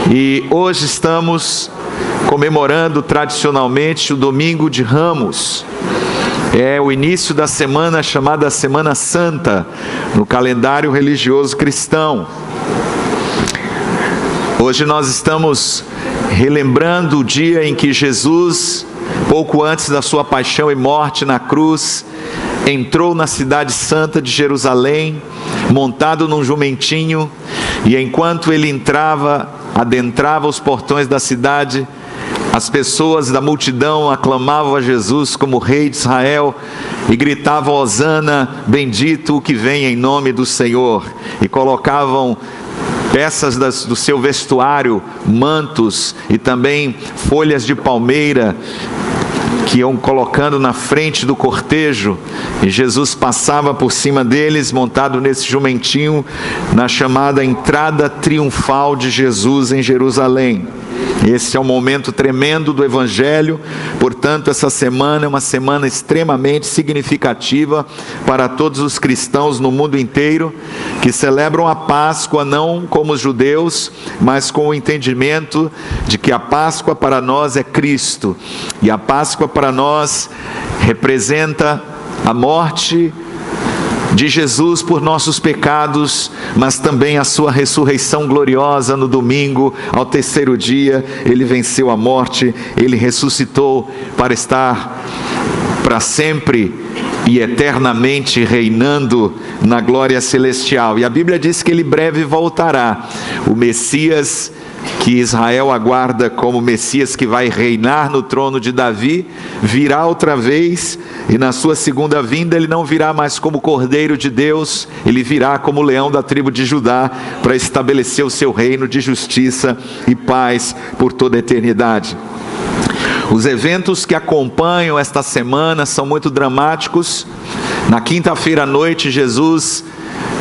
E hoje estamos comemorando tradicionalmente o Domingo de Ramos. É o início da semana chamada Semana Santa, no calendário religioso cristão. Hoje nós estamos relembrando o dia em que Jesus, pouco antes da sua paixão e morte na cruz, entrou na cidade santa de Jerusalém, montado num jumentinho, e enquanto ele adentrava os portões da cidade, as pessoas da multidão aclamavam a Jesus como Rei de Israel e gritavam: Hosana, bendito o que vem em nome do Senhor, e colocavam peças do seu vestuário, mantos e também folhas de palmeira, que iam colocando na frente do cortejo, e Jesus passava por cima deles, montado nesse jumentinho, na chamada entrada triunfal de Jesus em Jerusalém. Esse é um momento tremendo do Evangelho. Portanto, essa semana é uma semana extremamente significativa para todos os cristãos no mundo inteiro, que celebram a Páscoa não como os judeus, mas com o entendimento de que a Páscoa para nós é Cristo, e a Páscoa para nós representa a morte de Jesus por nossos pecados, mas também a sua ressurreição gloriosa no domingo. Ao terceiro dia ele venceu a morte, ele ressuscitou para estar para sempre e eternamente reinando na glória celestial. E a Bíblia diz que ele breve voltará. O Messias que Israel aguarda como Messias que vai reinar no trono de Davi, virá outra vez, e na sua segunda vinda ele não virá mais como Cordeiro de Deus, ele virá como leão da tribo de Judá, para estabelecer o seu reino de justiça e paz por toda a eternidade. Os eventos que acompanham esta semana são muito dramáticos. Na quinta-feira à noite, Jesus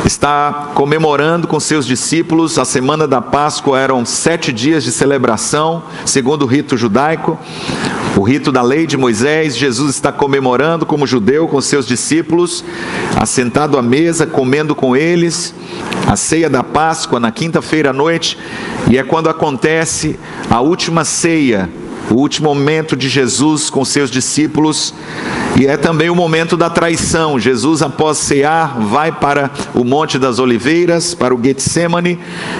está comemorando com seus discípulos. A semana da Páscoa eram 7 dias de celebração, segundo o rito judaico, o rito da lei de Moisés. Jesus está comemorando como judeu com seus discípulos, assentado à mesa, comendo com eles a ceia da Páscoa na quinta-feira à noite, e é quando acontece a última ceia, o último momento de Jesus com seus discípulos, e é também o momento da traição. Jesus, após cear, vai para o Monte das Oliveiras, para o Getsemane,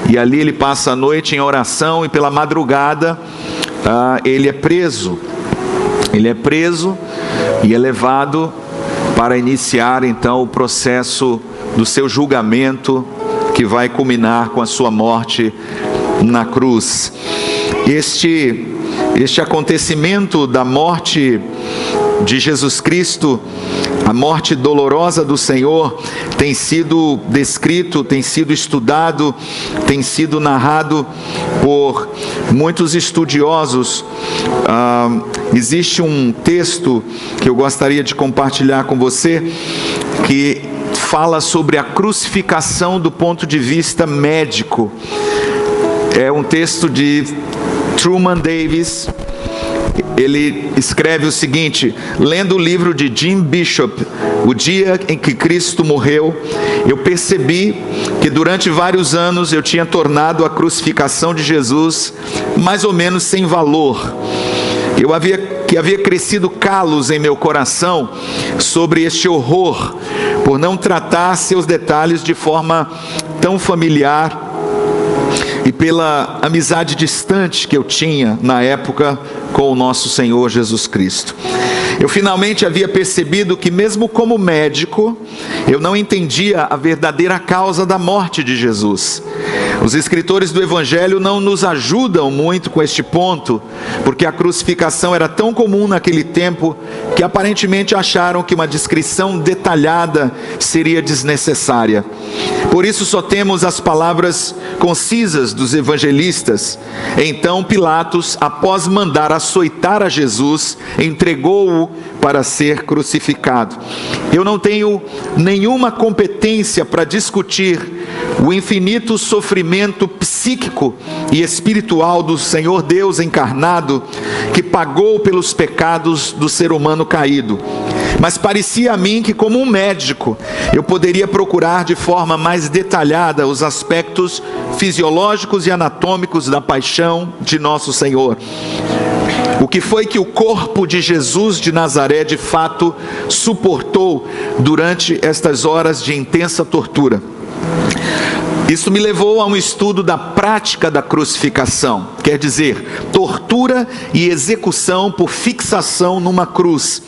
e ali ele passa a noite em oração, e pela madrugada ele é preso e é levado para iniciar então o processo do seu julgamento, que vai culminar com a sua morte na cruz. Este acontecimento da morte de Jesus Cristo, a morte dolorosa do Senhor, tem sido descrito, tem sido estudado, tem sido narrado por muitos estudiosos. Existe um texto que eu gostaria de compartilhar com você, que fala sobre a crucificação do ponto de vista médico. É um texto de Truman Davis. Ele escreve o seguinte: lendo o livro de Jim Bishop, O Dia em que Cristo Morreu, eu percebi que durante vários anos eu tinha tornado a crucificação de Jesus mais ou menos sem valor. Havia crescido calos em meu coração sobre este horror, por não tratar seus detalhes de forma tão familiar, e pela amizade distante que eu tinha na época com o nosso Senhor Jesus Cristo. Eu finalmente havia percebido que, mesmo como médico, eu não entendia a verdadeira causa da morte de Jesus. Os escritores do Evangelho não nos ajudam muito com este ponto, porque a crucificação era tão comum naquele tempo que aparentemente acharam que uma descrição detalhada seria desnecessária. Por isso só temos as palavras concisas dos evangelistas. Então Pilatos, após mandar açoitar a Jesus, entregou-o para ser crucificado. Eu não tenho nenhuma competência para discutir o infinito sofrimento psíquico e espiritual do Senhor Deus encarnado, que pagou pelos pecados do ser humano caído. Mas parecia a mim que, como um médico, eu poderia procurar de forma mais detalhada os aspectos fisiológicos e anatômicos da paixão de nosso Senhor. O que foi que o corpo de Jesus de Nazaré de fato suportou durante estas horas de intensa tortura? Isso me levou a um estudo da prática da crucificação, quer dizer, tortura e execução por fixação numa cruz.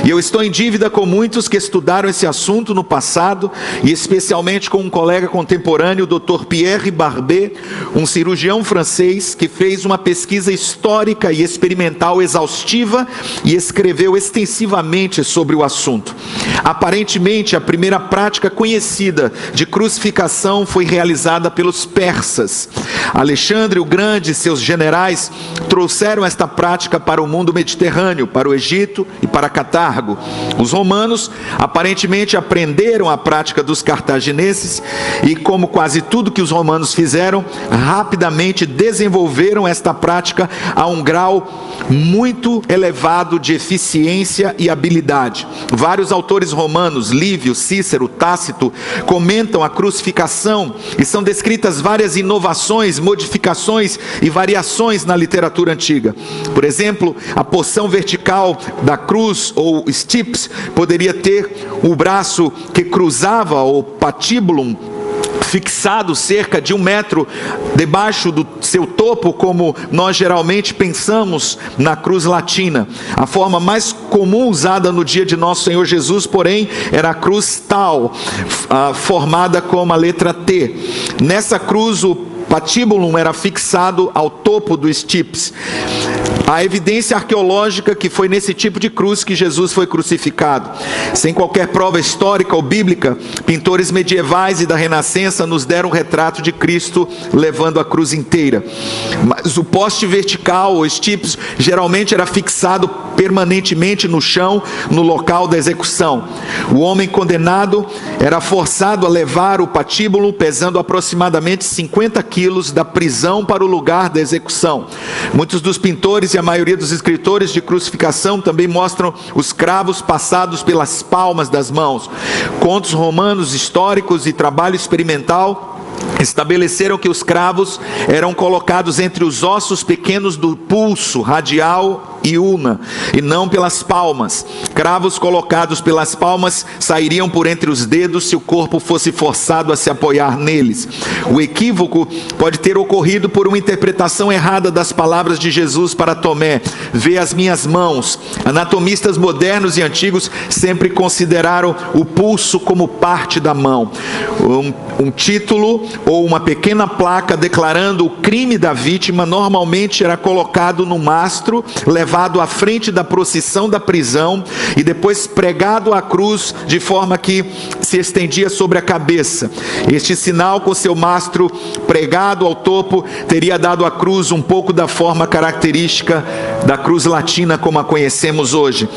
E eu estou em dívida com muitos que estudaram esse assunto no passado, e especialmente com um colega contemporâneo, o Dr. Pierre Barbet, um cirurgião francês que fez uma pesquisa histórica e experimental exaustiva e escreveu extensivamente sobre o assunto. Aparentemente, a primeira prática conhecida de crucificação foi realizada pelos persas. Alexandre o Grande e seus generais trouxeram esta prática para o mundo mediterrâneo, para o Egito e para Catargo. Os romanos aparentemente aprenderam a prática dos cartagineses e, como quase tudo que os romanos fizeram, rapidamente desenvolveram esta prática a um grau muito elevado de eficiência e habilidade. Vários autores romanos, Lívio, Cícero, Tácito, comentam a crucificação e são descritas várias inovações, modificações e variações na literatura antiga. Por exemplo, a porção vertical da cruz, ou stips, poderia ter o braço que cruzava, o patibulum, fixado cerca de 1 metro debaixo do seu topo, como nós geralmente pensamos na cruz latina. A forma mais comum usada no dia de nosso Senhor Jesus, porém, era a cruz tal, formada com a letra T. Nessa cruz, o patibulum era fixado ao topo do stips. A evidência arqueológica que foi nesse tipo de cruz que Jesus foi crucificado. Sem qualquer prova histórica ou bíblica, pintores medievais e da Renascença nos deram um retrato de Cristo levando a cruz inteira. Mas o poste vertical, ou stips, geralmente era fixado permanentemente no chão, no local da execução. O homem condenado era forçado a levar o patíbulo, pesando aproximadamente 50 quilos, da prisão para o lugar da execução. Muitos dos pintores e a maioria dos escritores de crucificação também mostram os cravos passados pelas palmas das mãos. Contos romanos históricos e trabalho experimental estabeleceram que os cravos eram colocados entre os ossos pequenos do pulso radial e ulna, e não pelas palmas. Cravos colocados pelas palmas sairiam por entre os dedos se o corpo fosse forçado a se apoiar neles. O equívoco pode ter ocorrido por uma interpretação errada das palavras de Jesus para Tomé: vê as minhas mãos. Anatomistas modernos e antigos sempre consideraram o pulso como parte da mão. Um título ou uma pequena placa declarando o crime da vítima normalmente era colocado no mastro, levado à frente da procissão da prisão e depois pregado à cruz de forma que se estendia sobre a cabeça. Este sinal, com seu mastro pregado ao topo, teria dado à cruz um pouco da forma característica da cruz latina como a conhecemos hoje.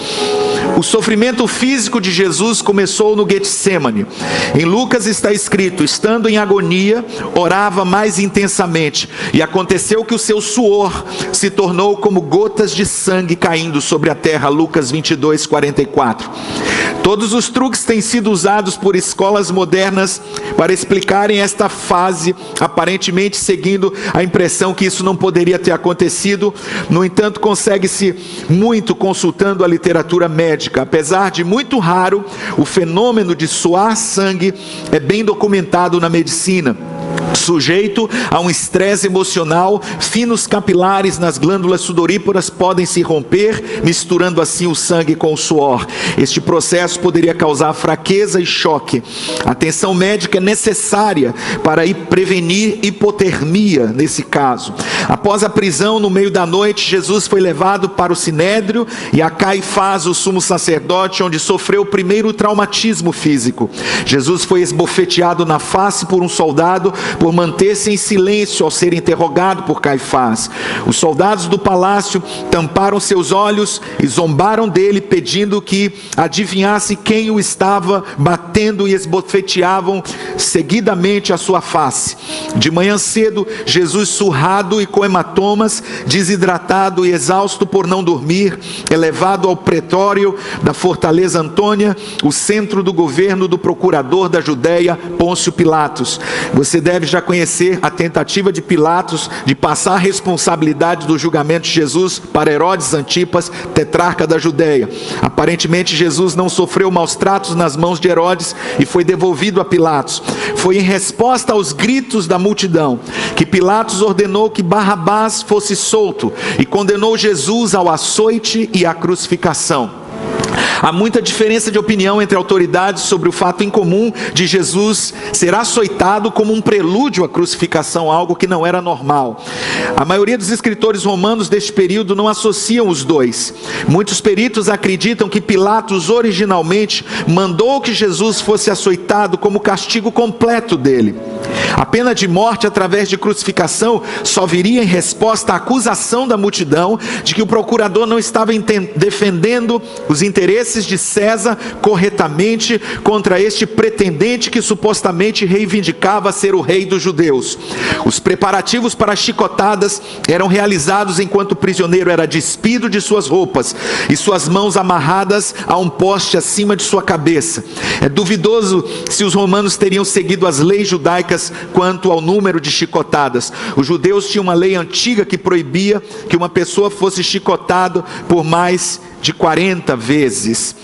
O sofrimento físico de Jesus começou no Getsêmani. Em Lucas está escrito: estando em agonia, orava mais intensamente, e aconteceu que o seu suor se tornou como gotas de sangue caindo sobre a terra. Lucas 22, 44. Todos os truques têm sido usados por escolas modernas para explicarem esta fase, aparentemente seguindo a impressão que isso não poderia ter acontecido. No entanto, consegue-se muito consultando a literatura médica. Apesar de muito raro, o fenômeno de suar sangue é bem documentado na medicina. Sujeito a um estresse emocional, finos capilares nas glândulas sudoríparas podem se romper, misturando assim o sangue com o suor. Este processo poderia causar fraqueza e choque. A atenção médica é necessária para prevenir hipotermia nesse caso. Após a prisão, no meio da noite, Jesus foi levado para o Sinédrio e a Caifás, o sumo sacerdote, onde sofreu o primeiro traumatismo físico. Jesus foi esbofeteado na face por um soldado por manter-se em silêncio ao ser interrogado por Caifás. Os soldados do palácio tamparam seus olhos e zombaram dele, pedindo que adivinhasse perguntasse quem o estava batendo e esbofeteavam seguidamente a sua face. De manhã cedo, Jesus, surrado e com hematomas, desidratado e exausto por não dormir, é levado ao pretório da fortaleza Antônia, o centro do governo do procurador da Judéia, Pôncio Pilatos. Você deve já conhecer a tentativa de Pilatos de passar a responsabilidade do julgamento de Jesus para Herodes Antipas, tetrarca da Judéia. Aparentemente Jesus não sofreu maus tratos nas mãos de Herodes e foi devolvido a Pilatos. Foi em resposta aos gritos da multidão que Pilatos ordenou que Barrabás fosse solto e condenou Jesus ao açoite e à crucificação. Há muita diferença de opinião entre autoridades sobre o fato incomum de Jesus ser açoitado como um prelúdio à crucificação, algo que não era normal. A maioria dos escritores romanos deste período não associam os dois. Muitos peritos acreditam que Pilatos originalmente mandou que Jesus fosse açoitado como castigo completo dele. A pena de morte através de crucificação só viria em resposta à acusação da multidão de que o procurador não estava defendendo os interesses de César corretamente contra este pretendente que supostamente reivindicava ser o rei dos judeus. Os preparativos para as chicotadas eram realizados enquanto o prisioneiro era despido de suas roupas e suas mãos amarradas a um poste acima de sua cabeça. É duvidoso se os romanos teriam seguido as leis judaicas quanto ao número de chicotadas. Os judeus tinham uma lei antiga que proibia que uma pessoa fosse chicotada por mais de 40 vezes.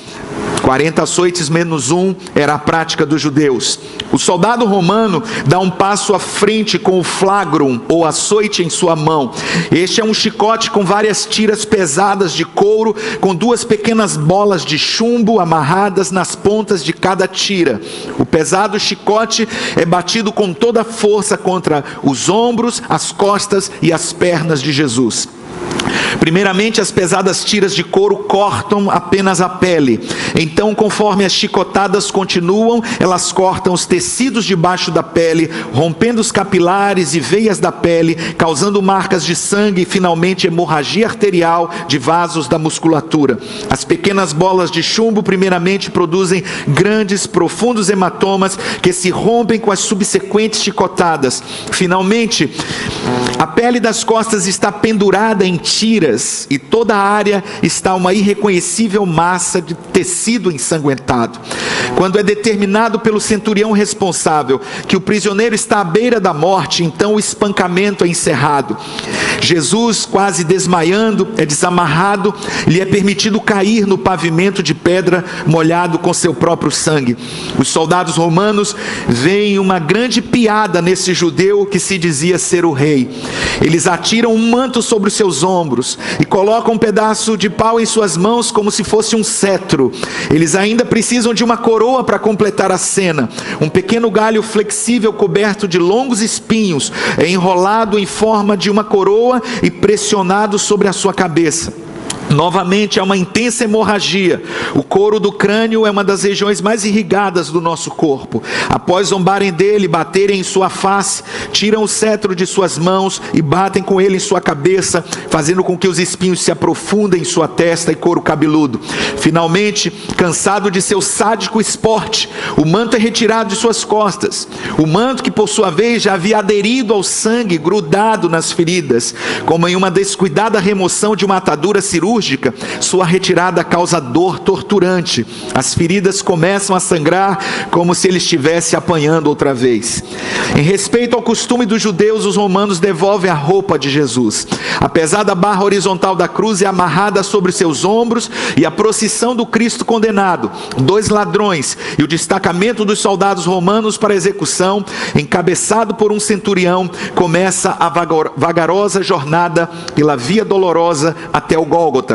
40 açoites menos um era a prática dos judeus. O soldado romano dá um passo à frente com o flagrum, ou açoite, em sua mão. Este é um chicote com várias tiras pesadas de couro, com duas pequenas bolas de chumbo amarradas nas pontas de cada tira. O pesado chicote é batido com toda a força contra os ombros, as costas e as pernas de Jesus. Primeiramente, as pesadas tiras de couro cortam apenas a pele. Então, conforme as chicotadas continuam, elas cortam os tecidos debaixo da pele, rompendo os capilares e veias da pele, causando marcas de sangue e, finalmente, hemorragia arterial de vasos da musculatura. As pequenas bolas de chumbo, primeiramente, produzem grandes, profundos hematomas que se rompem com as subsequentes chicotadas. Finalmente, a pele das costas está pendurada em tiras e toda a área está uma irreconhecível massa de tecido ensanguentado. Quando é determinado pelo centurião responsável que o prisioneiro está à beira da morte, então o espancamento é encerrado. Jesus, quase desmaiando, é desamarrado, lhe é permitido cair no pavimento de pedra molhado com seu próprio sangue. Os soldados romanos veem uma grande piada nesse judeu que se dizia ser o rei. Eles atiram um manto sobre os seus ombros e colocam um pedaço de pau em suas mãos como se fosse um cetro. Eles ainda precisam de uma coroa para completar a cena. Um pequeno galho flexível coberto de longos espinhos é enrolado em forma de uma coroa e pressionado sobre a sua cabeça. Novamente há uma intensa hemorragia. O couro do crânio é uma das regiões mais irrigadas do nosso corpo. Após zombarem dele, baterem em sua face, tiram o cetro de suas mãos e batem com ele em sua cabeça, fazendo com que os espinhos se aprofundem em sua testa e couro cabeludo. Finalmente, cansado de seu sádico esporte, o manto é retirado de suas costas. O manto que, por sua vez, já havia aderido ao sangue grudado nas feridas, como em uma descuidada remoção de uma atadura cirúrgica, sua retirada causa dor torturante. As feridas começam a sangrar como se ele estivesse apanhando outra vez. Em respeito ao costume dos judeus, os romanos devolvem a roupa de Jesus. A pesada barra horizontal da cruz é amarrada sobre seus ombros e a procissão do Cristo condenado, 2 ladrões e o destacamento dos soldados romanos para execução, encabeçado por um centurião, começa a vagarosa jornada pela via dolorosa até o Gólgota.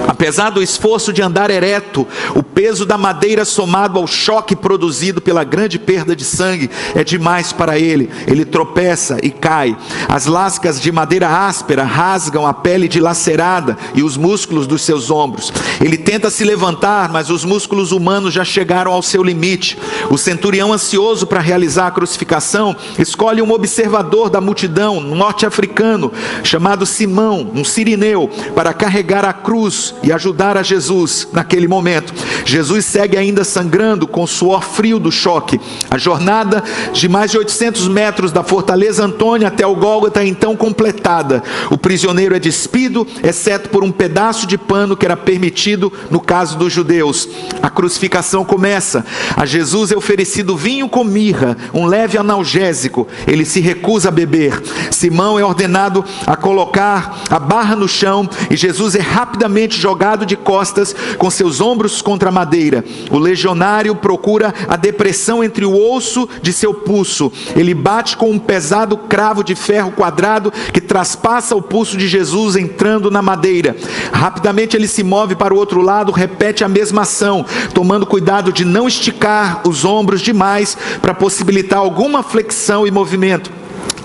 Apesar do esforço de andar ereto, o peso da madeira somado ao choque produzido pela grande perda de sangue é demais para ele. Ele tropeça e cai. As lascas de madeira áspera rasgam a pele dilacerada e os músculos dos seus ombros. Ele tenta se levantar, mas os músculos humanos já chegaram ao seu limite. O centurião, ansioso para realizar a crucificação, escolhe um observador da multidão, um norte-africano chamado Simão, um sirineu, para carregar a cruz Jesus e ajudar a Jesus naquele momento. Jesus segue ainda sangrando com o suor frio do choque. A jornada de mais de 800 metros da Fortaleza Antônia até o Gólgota é então completada. O prisioneiro é despido, exceto por um pedaço de pano que era permitido no caso dos judeus. A crucificação começa. A Jesus é oferecido vinho com mirra, um leve analgésico. Ele se recusa a beber. Simão é ordenado a colocar a barra no chão e Jesus é rapidamente jogado de costas com seus ombros contra a madeira. O legionário procura a depressão entre o osso de seu pulso. Ele bate com um pesado cravo de ferro quadrado que traspassa o pulso de Jesus, entrando na madeira. Rapidamente ele se move para o outro lado, repete a mesma ação, tomando cuidado de não esticar os ombros demais para possibilitar alguma flexão e movimento.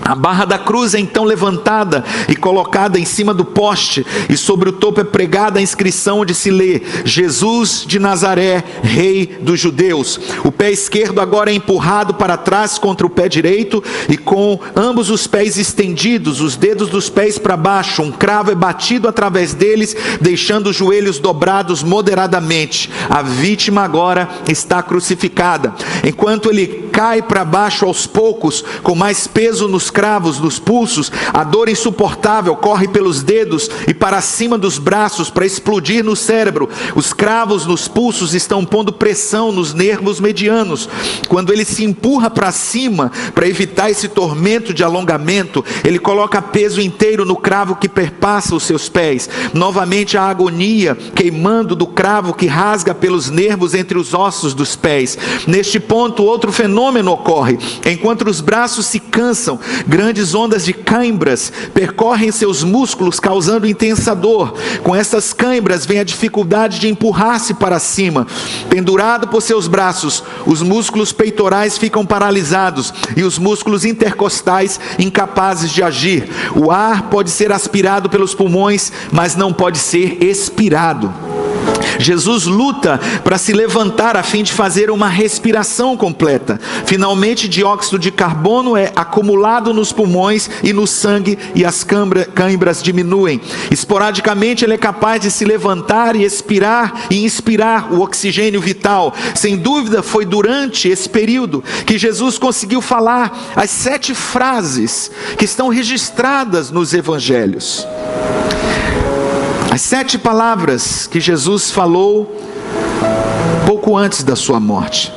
A barra da cruz é então levantada e colocada em cima do poste, e sobre o topo é pregada a inscrição onde se lê: Jesus de Nazaré, Rei dos Judeus. O pé esquerdo agora é empurrado para trás contra o pé direito, e com ambos os pés estendidos, os dedos dos pés para baixo, um cravo é batido através deles, deixando os joelhos dobrados moderadamente. A vítima agora está crucificada. Enquanto ele cai para baixo aos poucos, com mais peso nos cravos, nos pulsos, a dor insuportável corre pelos dedos e para cima dos braços para explodir no cérebro. Os cravos nos pulsos estão pondo pressão nos nervos medianos. Quando ele se empurra para cima para evitar esse tormento de alongamento, ele coloca peso inteiro no cravo que perpassa os seus pés. Novamente a agonia queimando do cravo que rasga pelos nervos entre os ossos dos pés. Neste ponto, outro fenômeno ocorre. Enquanto os braços se cansam, grandes ondas de cãibras percorrem seus músculos, causando intensa dor. Com essas cãibras vem a dificuldade de empurrar-se para cima. Pendurado por seus braços, os músculos peitorais ficam paralisados e os músculos intercostais incapazes de agir. O ar pode ser aspirado pelos pulmões, mas não pode ser expirado. Jesus luta para se levantar a fim de fazer uma respiração completa. Finalmente, dióxido de carbono é acumulado nos pulmões e no sangue, e as cãibras diminuem. Esporadicamente ele é capaz de se levantar e expirar e inspirar o oxigênio vital. Sem dúvida foi durante esse período que Jesus conseguiu falar as 7 frases que estão registradas nos evangelhos. As 7 palavras que Jesus falou pouco antes da sua morte.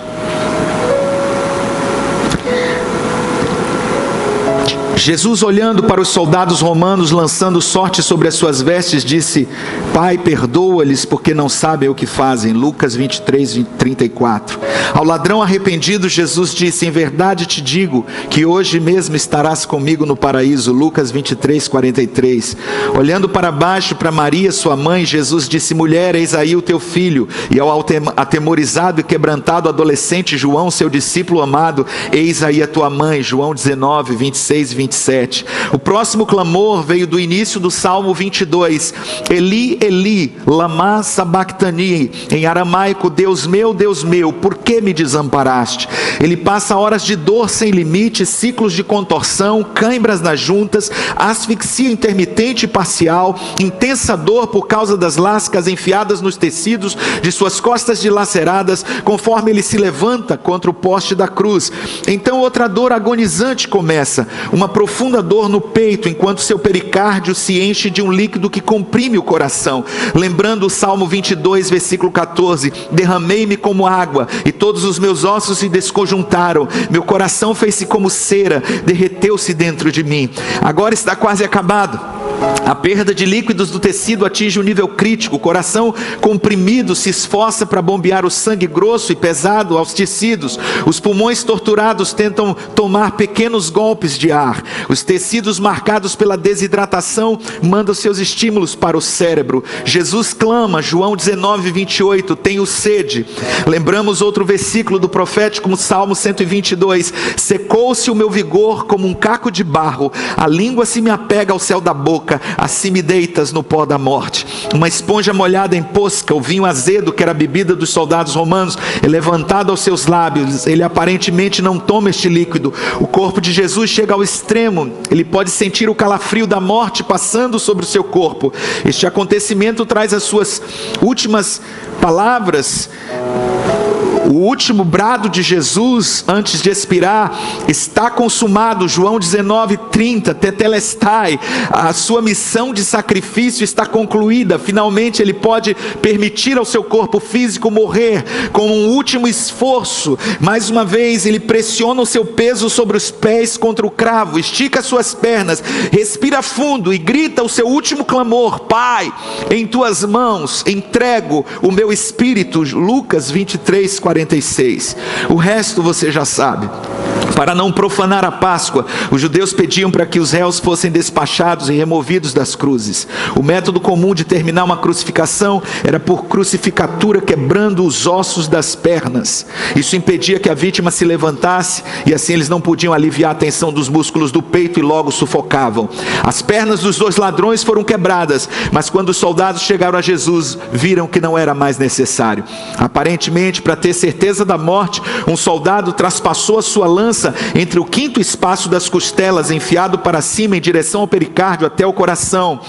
Jesus, olhando para os soldados romanos lançando sorte sobre as suas vestes, disse: Pai, perdoa-lhes porque não sabem o que fazem. Lucas 23:34. Ao ladrão arrependido, Jesus disse: em verdade te digo que hoje mesmo estarás comigo no paraíso. Lucas 23:43. Olhando para baixo para Maria, sua mãe, Jesus disse: mulher, eis aí o teu filho. E ao atemorizado e quebrantado adolescente João, seu discípulo amado: eis aí a tua mãe. João 19:26 e 27. O próximo clamor veio do início do Salmo 22. Eli, Eli, lama sabachthani. Em aramaico: Deus meu, por que me desamparaste? Ele passa horas de dor sem limite, ciclos de contorção, cãibras nas juntas, asfixia intermitente e parcial, intensa dor por causa das lascas enfiadas nos tecidos de suas costas dilaceradas, conforme ele se levanta contra o poste da cruz. Então outra dor agonizante começa, uma profunda dor no peito, enquanto seu pericárdio se enche de um líquido que comprime o coração. Lembrando o Salmo 22, versículo 14: derramei-me como água, e todos os meus ossos se desconjuntaram, meu coração fez-se como cera, derreteu-se dentro de mim. Agora está quase acabado. A perda de líquidos do tecido atinge um nível crítico. O coração comprimido se esforça para bombear o sangue grosso e pesado aos tecidos. Os pulmões torturados tentam tomar pequenos golpes de ar. Os tecidos marcados pela desidratação mandam seus estímulos para o cérebro. Jesus clama, João 19:28, tenho sede. Lembramos outro versículo do profético Salmo 122, secou-se o meu vigor como um caco de barro, a língua se me apega ao céu da boca. boca, assim me deitas no pó da morte. Uma esponja molhada em posca, o vinho azedo, que era a bebida dos soldados romanos, é levantado aos seus lábios. Ele aparentemente não toma este líquido. O corpo de Jesus chega ao extremo, ele pode sentir o calafrio da morte passando sobre o seu corpo. Este acontecimento traz as suas últimas palavras, o último brado de Jesus antes de expirar: está consumado. João 19:30, tetelestai, a sua missão de sacrifício está concluída. Finalmente ele pode permitir ao seu corpo físico morrer com um último esforço. Mais uma vez ele pressiona o seu peso sobre os pés contra o cravo, estica suas pernas, respira fundo e grita o seu último clamor: Pai, em tuas mãos entrego o meu espírito. Lucas 23:46. O resto você já sabe. Para não profanar a Páscoa, os judeus pediam para que os réus fossem despachados e removidos das cruzes. O método comum de terminar uma crucificação era por crucificatura, quebrando os ossos das pernas. Isso impedia que a vítima se levantasse, e assim eles não podiam aliviar a tensão dos músculos do peito e logo sufocavam. As pernas dos 2 ladrões foram quebradas, mas quando os soldados chegaram a Jesus, viram que não era mais necessário. Aparentemente, para ter certeza da morte, um soldado traspassou a sua lança entre o 5º espaço das costelas, enfiado para cima em direção ao pericárdio até o coração.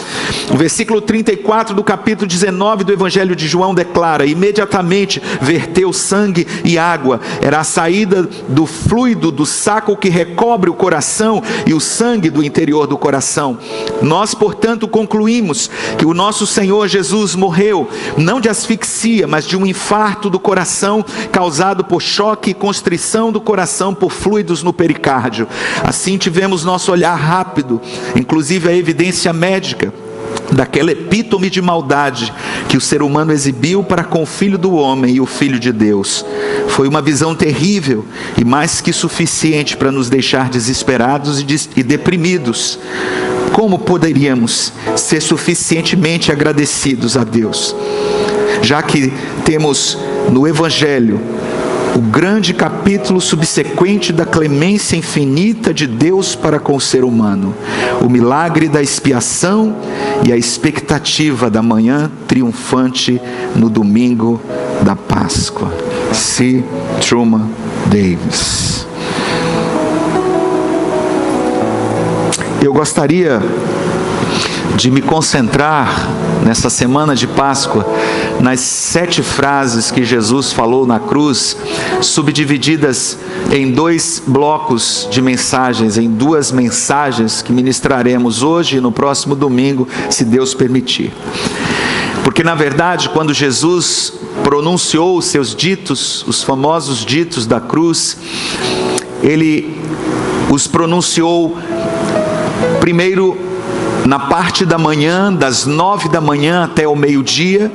O versículo 34 do capítulo 19 do Evangelho de João declara: imediatamente verteu sangue e água. Era a saída do fluido do saco que recobre o coração e o sangue do interior do coração. Nós, portanto, concluímos que o nosso Senhor Jesus morreu não de asfixia, mas de um infarto do coração causado por choque e constrição do coração por fluidos no pericárdio. Assim tivemos nosso olhar rápido, inclusive a evidência médica daquela epítome de maldade que o ser humano exibiu para com o Filho do Homem e o Filho de Deus. Foi uma visão terrível e mais que suficiente para nos deixar desesperados e deprimidos. Como poderíamos ser suficientemente agradecidos a Deus, já que temos no Evangelho o grande capítulo subsequente da clemência infinita de Deus para com o ser humano, o milagre da expiação e a expectativa da manhã triunfante no domingo da Páscoa. C. Truman Davis. Eu gostaria de me concentrar nessa semana de Páscoa nas 7 frases que Jesus falou na cruz, subdivididas em 2 blocos de mensagens, em 2 mensagens que ministraremos hoje e no próximo domingo, se Deus permitir. Porque na verdade, quando Jesus pronunciou os seus ditos, os famosos ditos da cruz, ele os pronunciou primeiro na parte da manhã, das 9 da manhã até o meio-dia.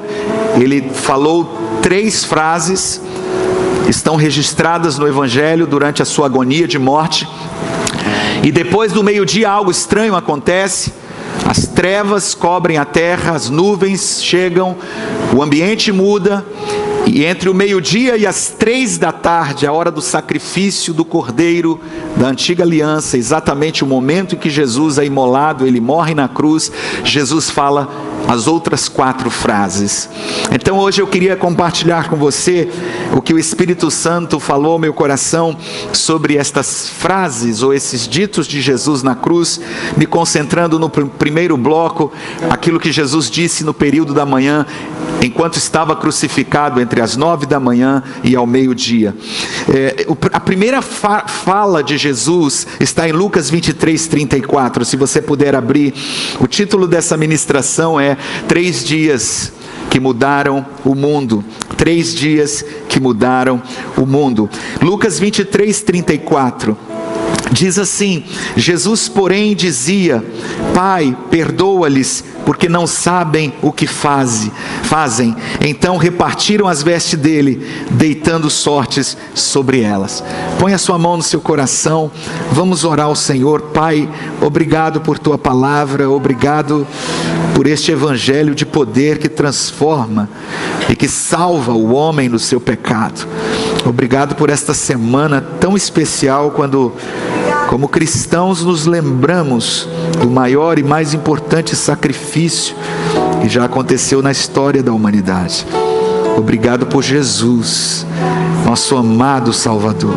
Ele falou 3 frases, estão registradas no Evangelho durante a sua agonia de morte. E depois do meio-dia algo estranho acontece. As trevas cobrem a terra, as nuvens chegam, o ambiente muda. E entre o meio-dia e as 3 da tarde, a hora do sacrifício do Cordeiro da antiga aliança, exatamente o momento em que Jesus é imolado, ele morre na cruz, Jesus fala as outras 4 frases. Então hoje eu queria compartilhar com você o que o Espírito Santo falou ao meu coração sobre estas frases ou esses ditos de Jesus na cruz, me concentrando no primeiro bloco, aquilo que Jesus disse no período da manhã, enquanto estava crucificado entre as 9 da manhã e ao meio-dia. A primeira fala de Jesus está em Lucas 23:34. Se você puder abrir, o título dessa ministração é 3 dias que mudaram o mundo. 3 dias que mudaram o mundo. Lucas 23:34. Diz assim: Jesus, porém, dizia: Pai, perdoa-lhes, porque não sabem o que fazem. Então repartiram as vestes dele, deitando sortes sobre elas. Põe a sua mão no seu coração, vamos orar ao Senhor. Pai, obrigado por tua palavra, obrigado por este evangelho de poder que transforma e que salva o homem do seu pecado. Obrigado por esta semana tão especial, quando como cristãos, nos lembramos do maior e mais importante sacrifício que já aconteceu na história da humanidade. Obrigado por Jesus, nosso amado Salvador.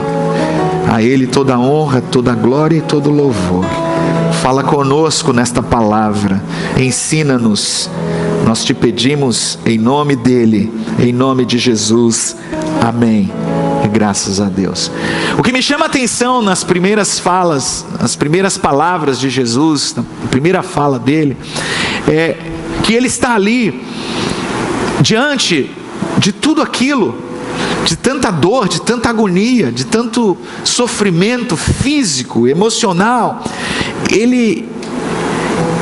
A Ele toda a honra, toda a glória e todo o louvor. Fala conosco nesta palavra, ensina-nos. Nós te pedimos em nome dEle, em nome de Jesus. Amém. E graças a Deus. O que me chama a atenção nas primeiras falas, as primeiras palavras de Jesus, na primeira fala dele, é que ele está ali, diante de tudo aquilo, de tanta dor, de tanta agonia, de tanto sofrimento físico, emocional. Ele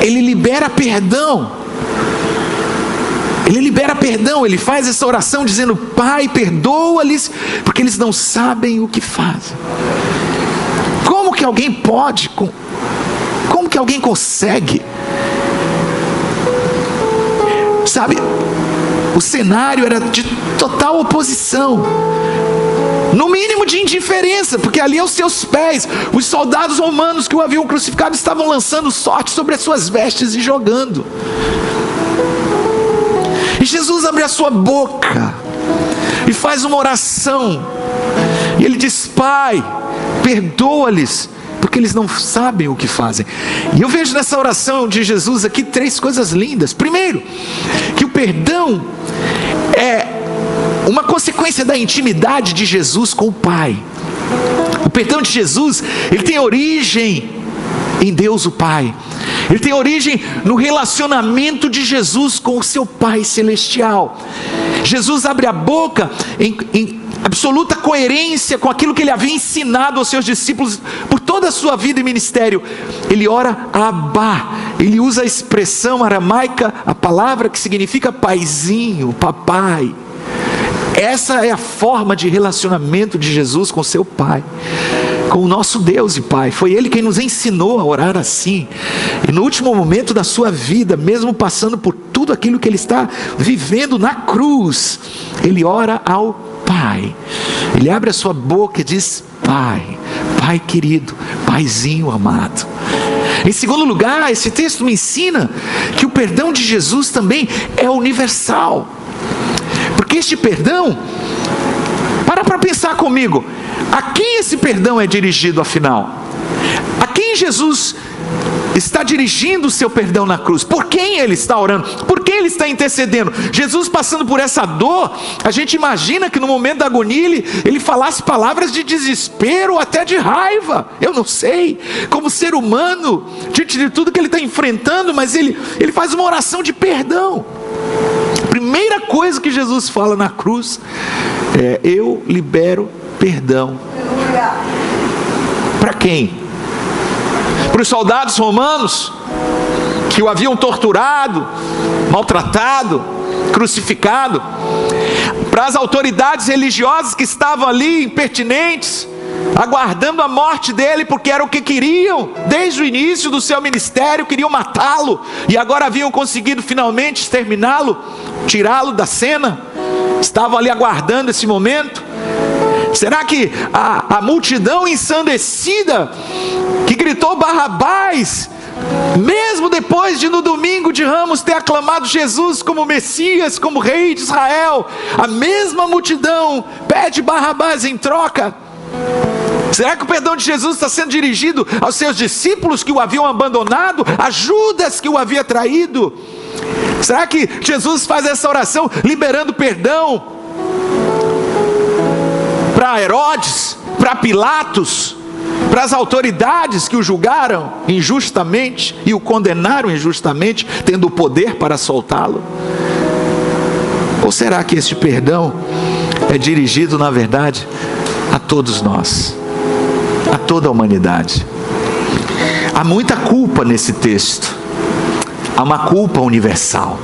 libera perdão. Ele libera perdão, ele faz essa oração dizendo: Pai, perdoa-lhes, porque eles não sabem o que fazem. Como que alguém pode? Como que alguém consegue? Sabe, o cenário era de total oposição, no mínimo de indiferença, porque ali aos seus pés, os soldados romanos que o haviam crucificado estavam lançando sorte sobre as suas vestes e jogando. E Jesus abre a sua boca e faz uma oração, e ele diz: Pai, perdoa-lhes, porque eles não sabem o que fazem. E eu vejo nessa oração de Jesus aqui 3 coisas lindas. Primeiro, que o perdão é uma consequência da intimidade de Jesus com o Pai. O perdão de Jesus, ele tem origem em Deus o Pai. Ele tem origem no relacionamento de Jesus com o seu Pai Celestial. Jesus abre a boca em absoluta coerência com aquilo que ele havia ensinado aos seus discípulos por toda a sua vida e ministério. Ele ora Abá. Ele usa a expressão aramaica, a palavra que significa paizinho, papai. Essa é a forma de relacionamento de Jesus com seu Pai, com o nosso Deus e Pai. Foi Ele quem nos ensinou a orar assim. E no último momento da sua vida, mesmo passando por tudo aquilo que Ele está vivendo na cruz, Ele ora ao Pai. Ele abre a sua boca e diz: Pai, Pai querido, Paizinho amado. Em segundo lugar, esse texto me ensina que o perdão de Jesus também é universal. Porque este perdão, para pensar comigo, a quem esse perdão é dirigido afinal? A quem Jesus está dirigindo o seu perdão na cruz? Por quem ele está orando? Por quem ele está intercedendo? Jesus passando por essa dor, a gente imagina que no momento da agonia ele falasse palavras de desespero, até de raiva. Eu não sei, como ser humano, diante de tudo que ele está enfrentando, mas ele faz uma oração de perdão. A primeira coisa que Jesus fala na cruz é: eu libero perdão. Para quem? Para os soldados romanos que o haviam torturado, maltratado, crucificado, para as autoridades religiosas que estavam ali impertinentes, aguardando a morte dele, porque era o que queriam desde o início do seu ministério, queriam matá-lo, e agora haviam conseguido finalmente exterminá-lo, tirá-lo da cena, estavam ali aguardando esse momento. Será que a multidão ensandecida que gritou Barrabás, mesmo depois de no domingo de Ramos ter aclamado Jesus como Messias, como Rei de Israel, a mesma multidão pede Barrabás em troca? Será que o perdão de Jesus está sendo dirigido aos seus discípulos que o haviam abandonado, a Judas que o havia traído? Será que Jesus faz essa oração liberando perdão para Herodes, para Pilatos, para as autoridades que o julgaram injustamente e o condenaram injustamente, tendo o poder para soltá-lo? Ou será que este perdão é dirigido, na verdade, a todos nós, a toda a humanidade? Há muita culpa nesse texto. Há uma culpa universal.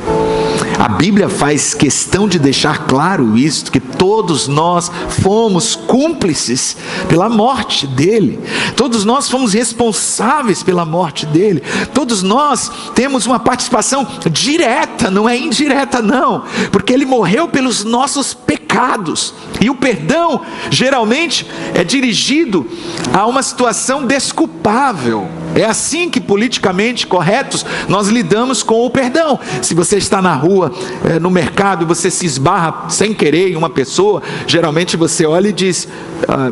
A Bíblia faz questão de deixar claro isto, que todos nós fomos cúmplices pela morte dele. Todos nós fomos responsáveis pela morte dele. Todos nós temos uma participação direta, não é indireta não, porque ele morreu pelos nossos pecados. E o perdão geralmente é dirigido a uma situação desculpável. É assim que, politicamente corretos, nós lidamos com o perdão. Se você está na rua, no mercado, e você se esbarra sem querer em uma pessoa, geralmente você olha e diz: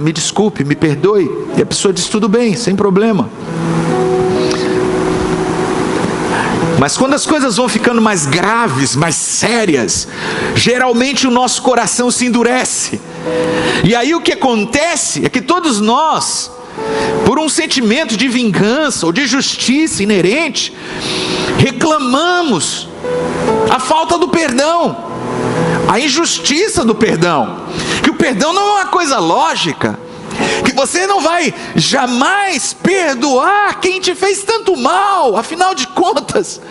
me desculpe, me perdoe. E a pessoa diz: tudo bem, sem problema. Mas quando as coisas vão ficando mais graves, mais sérias, geralmente o nosso coração se endurece. E aí o que acontece é que todos nós, por um sentimento de vingança ou de justiça inerente, reclamamos a falta do perdão, a injustiça do perdão, que o perdão não é uma coisa lógica, que você não vai jamais perdoar quem te fez tanto mal. Afinal de contas,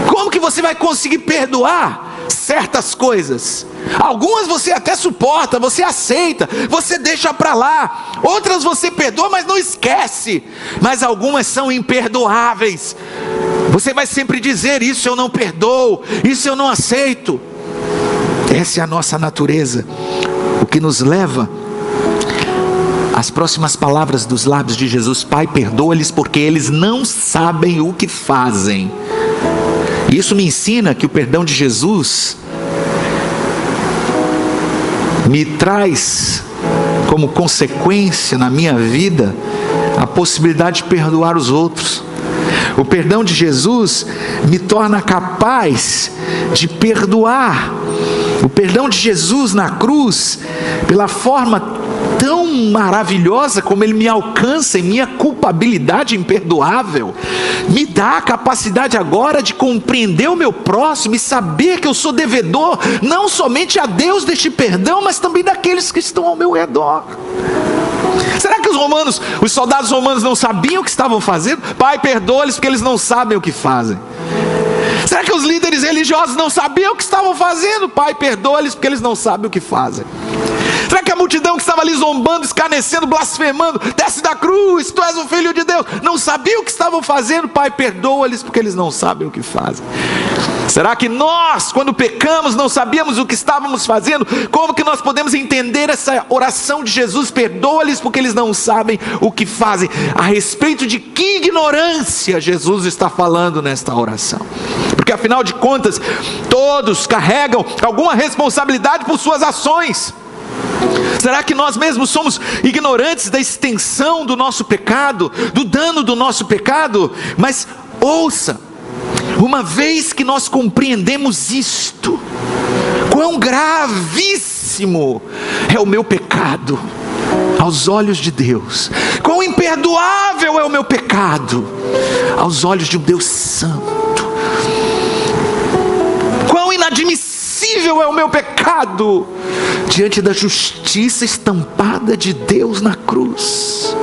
como que você vai conseguir perdoar certas coisas? Algumas você até suporta, você aceita, você deixa para lá. Outras você perdoa, mas não esquece. Mas algumas são imperdoáveis. Você vai sempre dizer: isso eu não perdoo, isso eu não aceito. Essa é a nossa natureza, o que nos leva as próximas palavras dos lábios de Jesus: Pai, perdoa-lhes porque eles não sabem o que fazem. Isso me ensina que o perdão de Jesus me traz como consequência na minha vida a possibilidade de perdoar os outros. O perdão de Jesus me torna capaz de perdoar. O perdão de Jesus na cruz, pela forma tão maravilhosa como ele me alcança em minha culpabilidade imperdoável, me dá a capacidade agora de compreender o meu próximo e saber que eu sou devedor não somente a Deus deste perdão, mas também daqueles que estão ao meu redor. Será que os soldados romanos não sabiam o que estavam fazendo? Pai, perdoa-lhes porque eles não sabem o que fazem. Será que os líderes religiosos não sabiam o que estavam fazendo? Pai, perdoa-lhes porque eles não sabem o que fazem. Será que a multidão que estava ali zombando, escarnecendo, blasfemando: desce da cruz, tu és o Filho de Deus, não sabia o que estavam fazendo? Pai, perdoa-lhes porque eles não sabem o que fazem. Será que nós, quando pecamos, não sabíamos o que estávamos fazendo? Como que nós podemos entender essa oração de Jesus: perdoa-lhes porque eles não sabem o que fazem? A respeito de que ignorância Jesus está falando nesta oração? Porque afinal de contas, todos carregam alguma responsabilidade por suas ações. Será que nós mesmos somos ignorantes da extensão do nosso pecado, do dano do nosso pecado? Mas ouça, uma vez que nós compreendemos isto, quão gravíssimo é o meu pecado aos olhos de Deus, quão imperdoável é o meu pecado aos olhos de um Deus santo, quão inadmissível é o meu pecado diante da justiça estampada de Deus na cruz.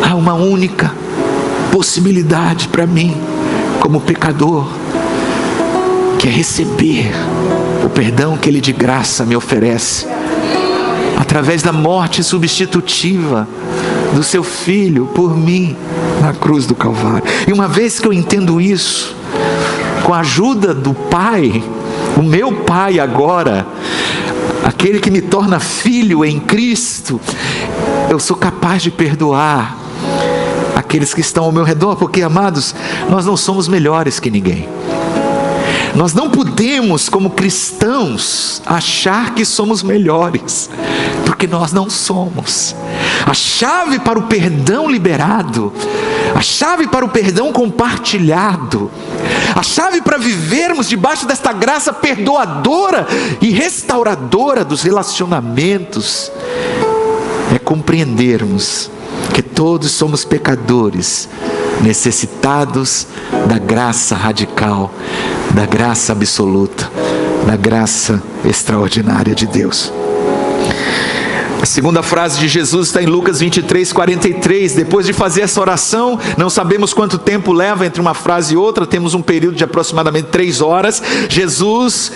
Há uma única possibilidade para mim, como pecador, que é receber o perdão que Ele de graça me oferece, através da morte substitutiva do Seu Filho por mim, na cruz do Calvário. E uma vez que eu entendo isso, com a ajuda do Pai, o meu Pai agora, aquele que me torna filho em Cristo, eu sou capaz de perdoar aqueles que estão ao meu redor, porque, amados, nós não somos melhores que ninguém. Nós não podemos, como cristãos, achar que somos melhores, porque nós não somos. A chave para o perdão liberado, a chave para o perdão compartilhado, a chave para vivermos debaixo desta graça perdoadora e restauradora dos relacionamentos, é compreendermos que todos somos pecadores, necessitados da graça radical, da graça absoluta, da graça extraordinária de Deus. A segunda frase de Jesus está em Lucas 23:43. Depois de fazer essa oração, não sabemos quanto tempo leva entre uma frase e outra, temos um período de aproximadamente 3 horas. Jesus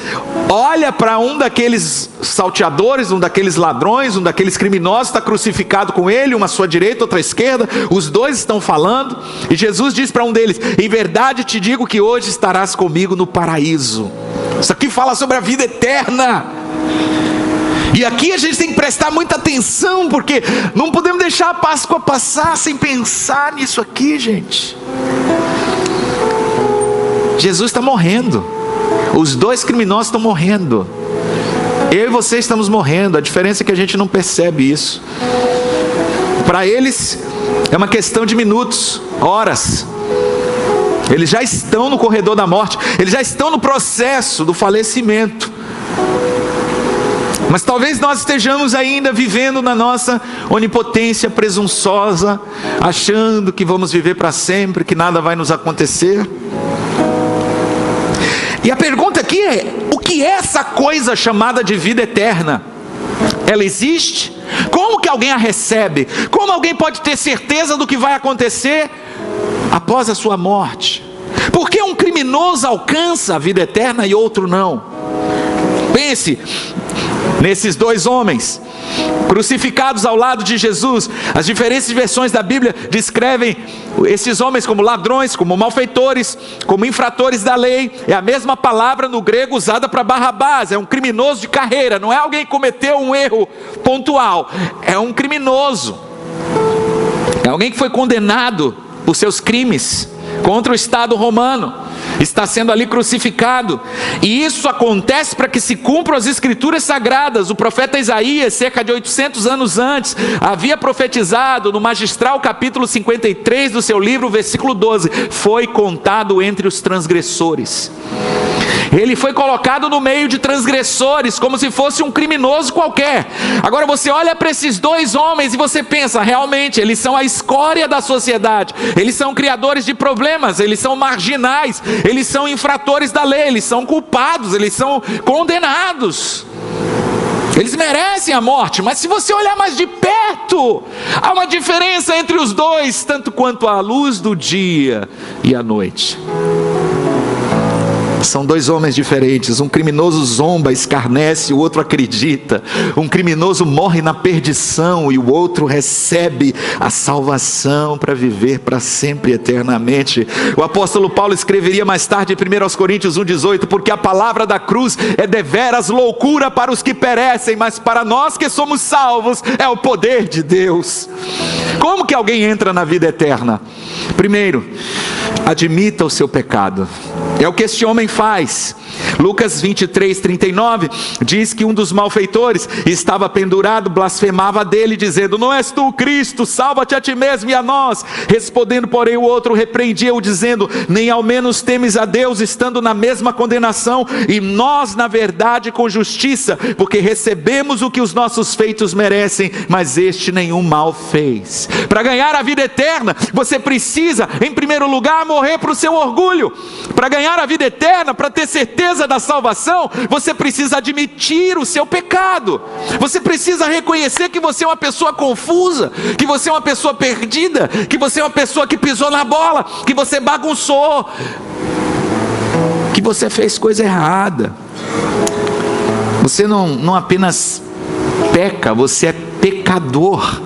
olha para um daqueles salteadores, um daqueles ladrões, um daqueles criminosos, está crucificado com ele, uma à sua direita, outra à esquerda, os dois estão falando, e Jesus diz para um deles: em verdade te digo que hoje estarás comigo no paraíso. Isso aqui fala sobre a vida eterna. E aqui a gente tem que prestar muita atenção, porque não podemos deixar a Páscoa passar sem pensar nisso aqui, gente. Jesus está morrendo, os dois criminosos estão morrendo, eu e você estamos morrendo. A diferença é que a gente não percebe isso. Para eles é uma questão de minutos, horas. Eles já estão no corredor da morte, eles já estão no processo do falecimento. Mas talvez nós estejamos ainda vivendo na nossa onipotência presunçosa, achando que vamos viver para sempre, que nada vai nos acontecer. E a pergunta aqui é: o que é essa coisa chamada de vida eterna? Ela existe? Como que alguém a recebe? Como alguém pode ter certeza do que vai acontecer após a sua morte? Por que um criminoso alcança a vida eterna e outro não? Pense nesses dois homens crucificados ao lado de Jesus. As diferentes versões da Bíblia descrevem esses homens como ladrões, como malfeitores, como infratores da lei. É a mesma palavra no grego usada para Barrabás. É um criminoso de carreira, não é alguém que cometeu um erro pontual, é um criminoso, é alguém que foi condenado por seus crimes contra o Estado romano, está sendo ali crucificado. E isso acontece para que se cumpram as escrituras sagradas. O profeta Isaías, cerca de 800 anos antes, havia profetizado no magistral capítulo 53 do seu livro, versículo 12: foi contado entre os transgressores. Ele foi colocado no meio de transgressores, como se fosse um criminoso qualquer. Agora você olha para esses dois homens e você pensa: realmente, eles são a escória da sociedade, eles são criadores de problemas, eles são marginais, eles são infratores da lei, eles são culpados, eles são condenados, eles merecem a morte. Mas se você olhar mais de perto, há uma diferença entre os dois, tanto quanto a luz do dia e a noite. São dois homens diferentes. Um criminoso zomba, escarnece, o outro acredita. Um criminoso morre na perdição e o outro recebe a salvação para viver para sempre, eternamente. O apóstolo Paulo escreveria mais tarde em 1 Coríntios 1,18: porque a palavra da cruz é deveras loucura para os que perecem, mas para nós que somos salvos é o poder de Deus. Como que alguém entra na vida eterna? Primeiro, admita o seu pecado. É o que este homem faz. Lucas 23:39 diz que um dos malfeitores estava pendurado, blasfemava dele, dizendo: não és tu o Cristo? Salva-te a ti mesmo e a nós. Respondendo, porém, o outro repreendia-o, dizendo: nem ao menos temes a Deus, estando na mesma condenação, e nós na verdade com justiça, porque recebemos o que os nossos feitos merecem, mas este nenhum mal fez. Para ganhar a vida eterna, você precisa, em primeiro lugar, morrer para o seu orgulho. Para ganhar a vida eterna, para ter certeza da salvação, você precisa admitir o seu pecado. Você precisa reconhecer que você é uma pessoa confusa, que você é uma pessoa perdida, que você é uma pessoa que pisou na bola, que você bagunçou, que você fez coisa errada. Você não apenas peca, você é pecador.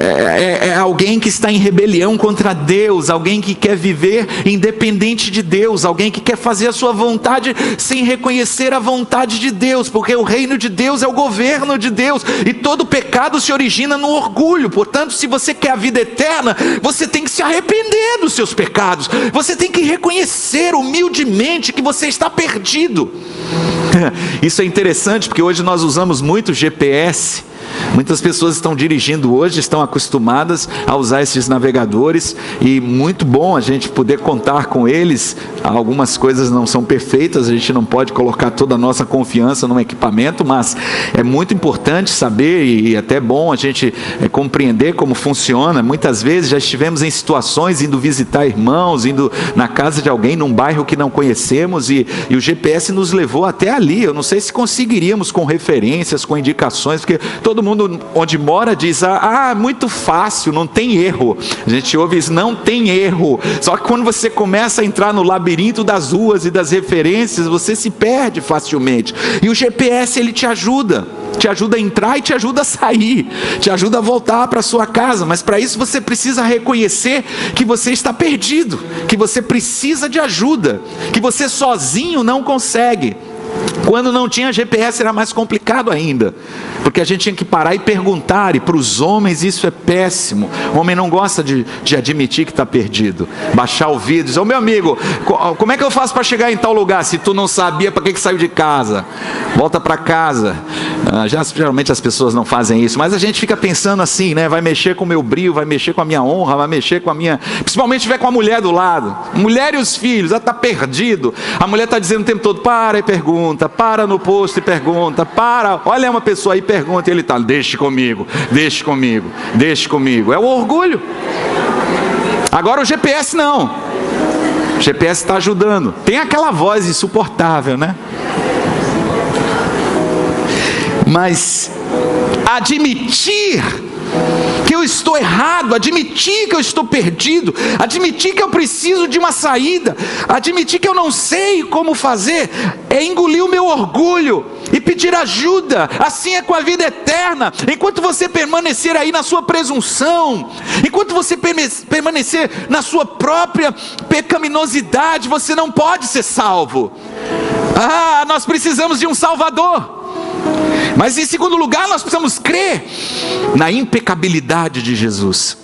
É alguém que está em rebelião contra Deus, alguém que quer viver independente de Deus, alguém que quer fazer a sua vontade sem reconhecer a vontade de Deus, porque o reino de Deus é o governo de Deus, e todo pecado se origina no orgulho. Portanto, se você quer a vida eterna, você tem que se arrepender dos seus pecados, você tem que reconhecer humildemente que você está perdido. Isso é interessante, porque hoje nós usamos muito GPS Muitas pessoas estão dirigindo hoje, estão acostumadas a usar esses navegadores, e muito bom a gente poder contar com eles. Algumas coisas não são perfeitas, a gente não pode colocar toda a nossa confiança num equipamento, mas é muito importante saber, e até bom a gente compreender como funciona. Muitas vezes já estivemos em situações, indo visitar irmãos, indo na casa de alguém num bairro que não conhecemos, e o GPS nos levou até ali. Eu não sei se conseguiríamos com referências, com indicações, porque todo mundo onde mora diz, muito fácil, não tem erro. A gente ouve isso, não tem erro. Só que quando você começa a entrar no labirinto das ruas e das referências, você se perde facilmente. E o GPS, ele te ajuda a entrar e te ajuda a sair, te ajuda a voltar para sua casa. Mas para isso você precisa reconhecer que você está perdido, que você precisa de ajuda, que você sozinho não consegue. Quando não tinha GPS era mais complicado ainda, porque a gente tinha que parar e perguntar, e para os homens isso é péssimo. O homem não gosta de admitir que está perdido, baixar o vídeo, dizer, meu amigo, como é que eu faço para chegar em tal lugar? Se tu não sabia, para que saiu de casa? Volta para casa. Geralmente as pessoas não fazem isso, mas a gente fica pensando assim, né? Vai mexer com o meu brio, vai mexer com a minha honra, vai mexer com a minha... Principalmente se tiver com a mulher do lado, mulher e os filhos, ela está perdido. A mulher está dizendo o tempo todo, para e pergunta, para no posto e pergunta, olha uma pessoa aí, pergunta, e ele está, deixe comigo, deixe comigo, deixe comigo. É o orgulho. Agora o GPS não. O GPS está ajudando. Tem aquela voz insuportável, né? Mas admitir que eu estou errado, admitir que eu estou perdido, admitir que eu preciso de uma saída, admitir que eu não sei como fazer, é engolir o meu orgulho e pedir ajuda. Assim é com a vida eterna. Enquanto você permanecer aí na sua presunção, enquanto você permanecer na sua própria pecaminosidade, você não pode ser salvo. Nós precisamos de um Salvador. Mas em segundo lugar, nós precisamos crer na impecabilidade de Jesus.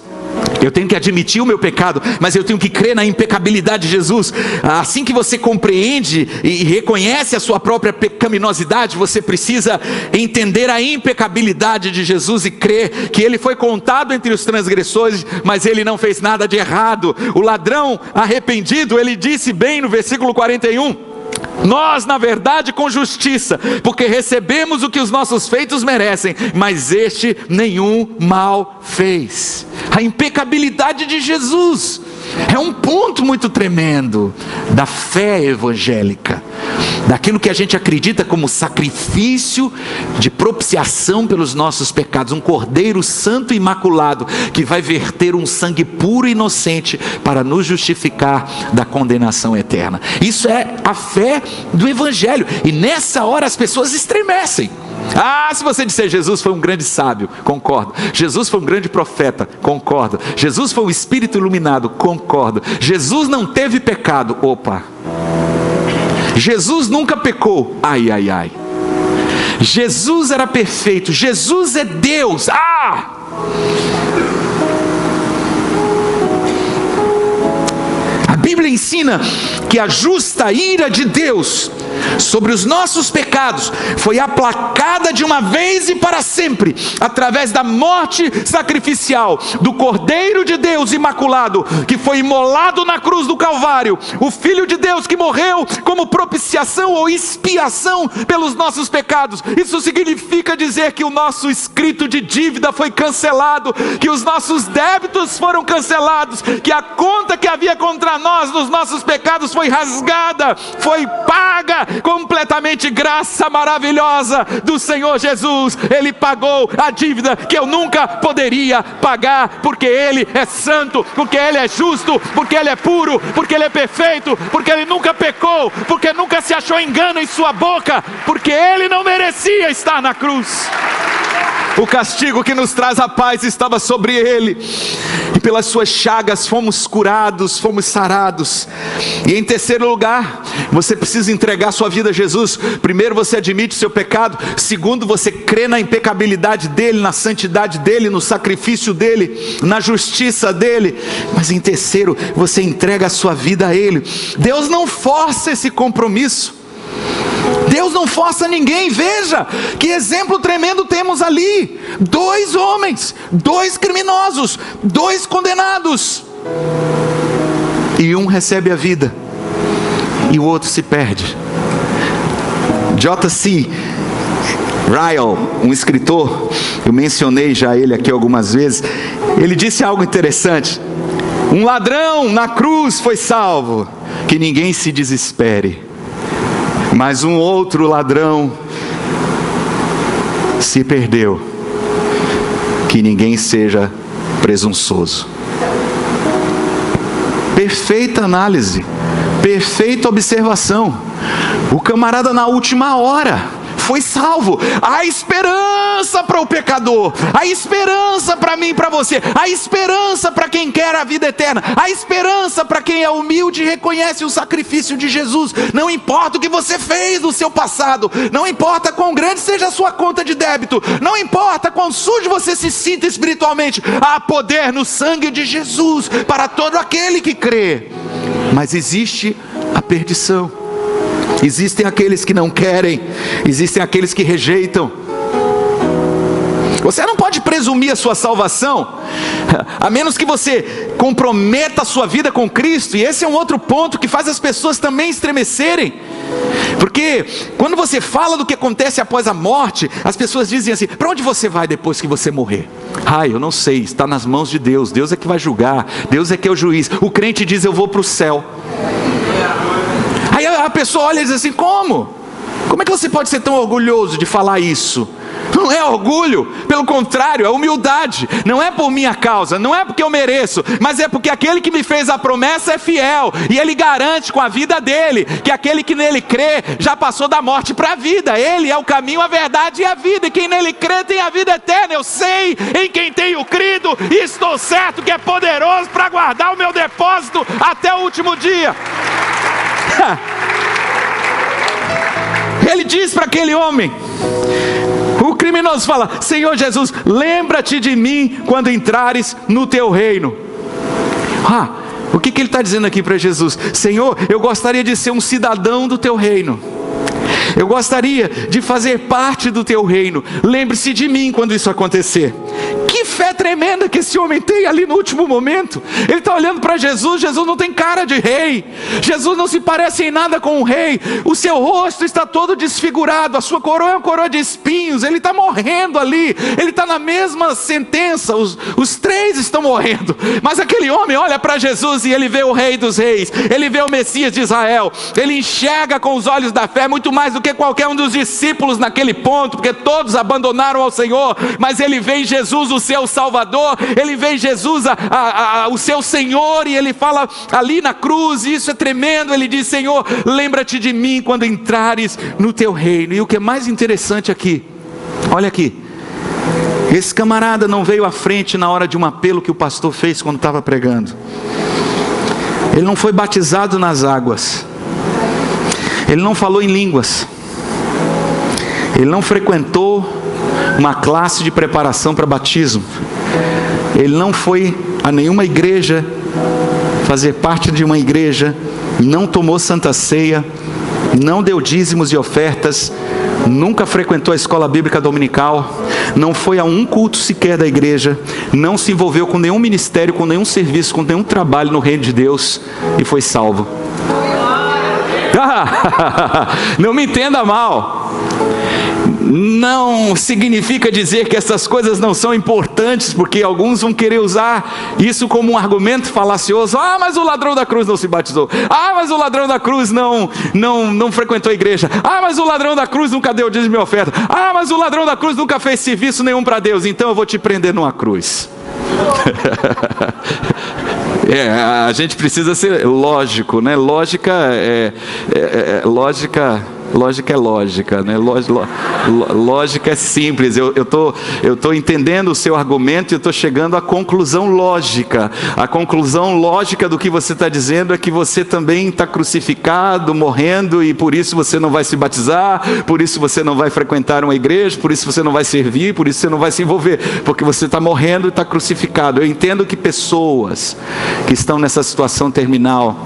Eu tenho que admitir o meu pecado, mas eu tenho que crer na impecabilidade de Jesus. Assim que você compreende e reconhece a sua própria pecaminosidade, você precisa entender a impecabilidade de Jesus e crer que Ele foi contado entre os transgressores, mas Ele não fez nada de errado. O ladrão arrependido, ele disse bem no versículo 41, nós, na verdade, com justiça, porque recebemos o que os nossos feitos merecem, mas este nenhum mal fez. A impecabilidade de Jesus é um ponto muito tremendo da fé evangélica, daquilo que a gente acredita como sacrifício de propiciação pelos nossos pecados, um cordeiro santo e imaculado, que vai verter um sangue puro e inocente para nos justificar da condenação eterna. Isso é a fé do evangelho, e nessa hora as pessoas estremecem. Se você disser Jesus foi um grande sábio, concordo. Jesus foi um grande profeta, concordo. Jesus foi um espírito iluminado, concordo. Jesus não teve pecado, opa. Jesus nunca pecou, ai. Jesus era perfeito, Jesus é Deus, A Bíblia ensina que a justa ira de Deus sobre os nossos pecados foi aplacada de uma vez e para sempre, através da morte sacrificial do Cordeiro de Deus imaculado, que foi imolado na cruz do Calvário, o Filho de Deus que morreu como propiciação ou expiação pelos nossos pecados. Isso significa dizer que o nosso escrito de dívida foi cancelado, que os nossos débitos foram cancelados, que a conta que havia contra nós nos nossos pecados foi rasgada, foi paga completamente. Graça maravilhosa do Senhor Jesus. Ele pagou a dívida que eu nunca poderia pagar, porque Ele é santo, porque Ele é justo, porque Ele é puro, porque Ele é perfeito, porque Ele nunca pecou, porque nunca se achou engano em sua boca, porque Ele não merecia estar na cruz. O castigo que nos traz a paz estava sobre Ele, e pelas suas chagas fomos curados, fomos sarados. E em terceiro lugar, você precisa entregar sua vida a Jesus. Primeiro, você admite o seu pecado. Segundo, você crê na impecabilidade dEle, na santidade dEle, no sacrifício dEle, na justiça dEle. Mas em terceiro, você entrega a sua vida a Ele. Deus não força esse compromisso. Deus não força ninguém. Veja que exemplo tremendo temos ali: 2 homens, 2 criminosos, 2 condenados, e um recebe a vida e o outro se perde. J.C. Ryle, um escritor, eu mencionei já ele aqui algumas vezes, ele disse algo interessante: um ladrão na cruz foi salvo, que ninguém se desespere, mas um outro ladrão se perdeu, que ninguém seja presunçoso. Perfeita análise, perfeita observação. O camarada na última hora foi salvo. Há esperança para o pecador, há esperança para mim e para você, há esperança para quem quer a vida eterna, há esperança para quem é humilde e reconhece o sacrifício de Jesus. Não importa o que você fez no seu passado, não importa quão grande seja a sua conta de débito, não importa quão sujo você se sinta espiritualmente, há poder no sangue de Jesus para todo aquele que crê. Mas existe a perdição. Existem aqueles que não querem, existem aqueles que rejeitam. Você não pode presumir a sua salvação, a menos que você comprometa a sua vida com Cristo. E esse é um outro ponto que faz as pessoas também estremecerem. Porque quando você fala do que acontece após a morte, as pessoas dizem assim: para onde você vai depois que você morrer? Eu não sei, está nas mãos de Deus, Deus é que vai julgar, Deus é que é o juiz. O crente diz: eu vou para o céu. Aí a pessoa olha e diz assim: como? Como é que você pode ser tão orgulhoso de falar isso? Não é orgulho, pelo contrário, é humildade. Não é por minha causa, não é porque eu mereço, mas é porque aquele que me fez a promessa é fiel, e ele garante com a vida dele, que aquele que nele crê, já passou da morte para a vida. Ele é o caminho, a verdade e a vida, e quem nele crê tem a vida eterna. Eu sei em quem tenho crido, e estou certo que é poderoso para guardar o meu depósito até o último dia. Ele diz para aquele homem, o criminoso fala: Senhor Jesus, lembra-te de mim quando entrares no teu reino. O que ele está dizendo aqui para Jesus? Senhor, eu gostaria de ser um cidadão do teu reino, eu gostaria de fazer parte do teu reino, lembre-se de mim quando isso acontecer. Que fé tremenda que esse homem tem ali no último momento. Ele está olhando para Jesus. Jesus não tem cara de rei, Jesus não se parece em nada com um rei. O seu rosto está todo desfigurado, a sua coroa é uma coroa de espinhos. Ele está morrendo ali, ele está na mesma sentença, os 3 estão morrendo. Mas aquele homem olha para Jesus e ele vê o Rei dos Reis, ele vê o Messias de Israel. Ele enxerga com os olhos da fé muito mais do que qualquer um dos discípulos naquele ponto, porque todos abandonaram ao Senhor. Mas ele vê em Jesus o seu Salvador, ele vê em Jesus o seu Senhor, e ele fala ali na cruz, e isso é tremendo. Ele diz: Senhor, lembra-te de mim quando entrares no teu reino. E o que é mais interessante aqui, olha aqui, esse camarada não veio à frente na hora de um apelo que o pastor fez quando estava pregando. Ele não foi batizado nas águas, ele não falou em línguas, ele não frequentou uma classe de preparação para batismo, ele não foi a nenhuma igreja, fazer parte de uma igreja, não tomou santa ceia, não deu dízimos e ofertas, nunca frequentou a escola bíblica dominical, não foi a um culto sequer da igreja, não se envolveu com nenhum ministério, com nenhum serviço, com nenhum trabalho no reino de Deus, e foi salvo. Não me entenda mal, não significa dizer que essas coisas não são importantes, porque alguns vão querer usar isso como um argumento falacioso. Mas o ladrão da cruz não se batizou, mas o ladrão da cruz não frequentou a igreja, mas o ladrão da cruz nunca deu dízimo e oferta, mas o ladrão da cruz nunca fez serviço nenhum para Deus, então eu vou te prender numa cruz. A gente precisa ser lógico, né? Lógica é lógica, né? Lógica é simples. Eu tô entendendo o seu argumento e eu estou chegando à conclusão lógica. A conclusão lógica do que você está dizendo é que você também está crucificado, morrendo, e por isso você não vai se batizar, por isso você não vai frequentar uma igreja, por isso você não vai servir, por isso você não vai se envolver, porque você está morrendo e está crucificado. Eu entendo que pessoas que estão nessa situação terminal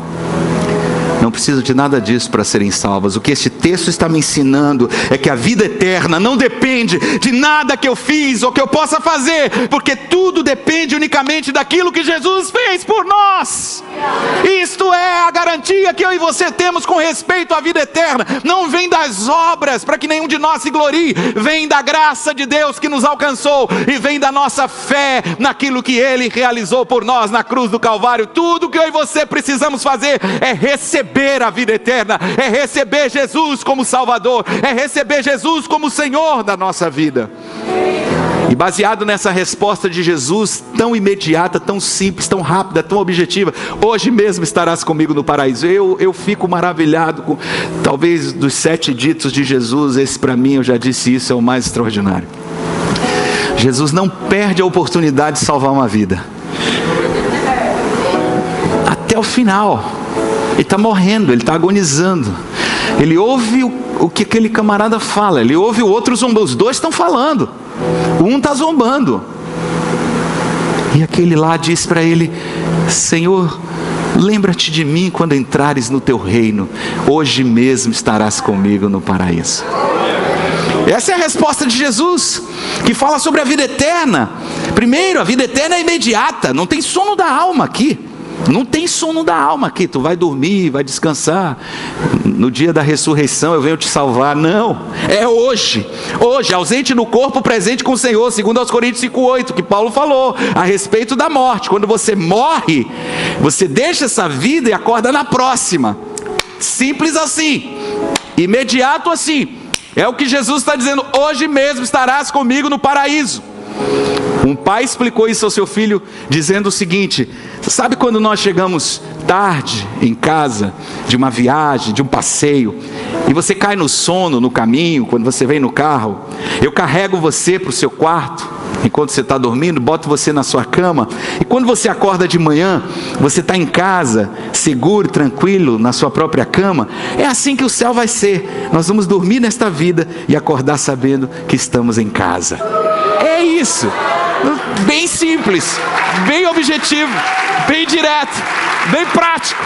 não não precisam de nada disso para serem salvas. O que esse texto está me ensinando é que a vida eterna não depende de nada que eu fiz ou que eu possa fazer, porque tudo depende unicamente daquilo que Jesus fez por nós. Isto é a garantia que eu e você temos com respeito à vida eterna. Não vem das obras para que nenhum de nós se glorie, vem da graça de Deus que nos alcançou e vem da nossa fé naquilo que Ele realizou por nós na cruz do Calvário. Tudo que eu e você precisamos fazer é receber a vida eterna, é receber Jesus como Salvador, é receber Jesus como Senhor da nossa vida. E baseado nessa resposta de Jesus, tão imediata, tão simples, tão rápida, tão objetiva: hoje mesmo estarás comigo no paraíso. Eu fico maravilhado com, talvez dos 7 ditos de Jesus, esse para mim, eu já disse isso, é o mais extraordinário. Jesus não perde a oportunidade de salvar uma vida. Até o final. Ele está morrendo, ele está agonizando. Ele ouve o que aquele camarada fala, ele ouve o outro zombando. Os dois estão falando. Um está zombando. E aquele lá diz para ele: Senhor, lembra-te de mim quando entrares no teu reino. Hoje mesmo estarás comigo no paraíso. Essa é a resposta de Jesus, que fala sobre a vida eterna. Primeiro, a vida eterna é imediata. Não tem sono da alma aqui. Não tem sono da alma aqui. Tu vai dormir, vai descansar. No dia da ressurreição eu venho te salvar. Não, é hoje. Hoje, ausente no corpo, presente com o Senhor. Segundo aos Coríntios 5:8, que Paulo falou a respeito da morte. Quando você morre, você deixa essa vida e acorda na próxima. Simples assim. Imediato assim. É o que Jesus está dizendo: hoje mesmo estarás comigo no paraíso. Um pai explicou isso ao seu filho, dizendo o seguinte: sabe quando nós chegamos tarde em casa, de uma viagem, de um passeio, e você cai no sono no caminho, quando você vem no carro? Eu carrego você para o seu quarto, enquanto você está dormindo, boto você na sua cama, e quando você acorda de manhã, você está em casa, seguro, tranquilo, na sua própria cama. É assim que o céu vai ser. Nós vamos dormir nesta vida e acordar sabendo que estamos em casa. É isso. Bem simples, bem objetivo, bem direto, bem prático.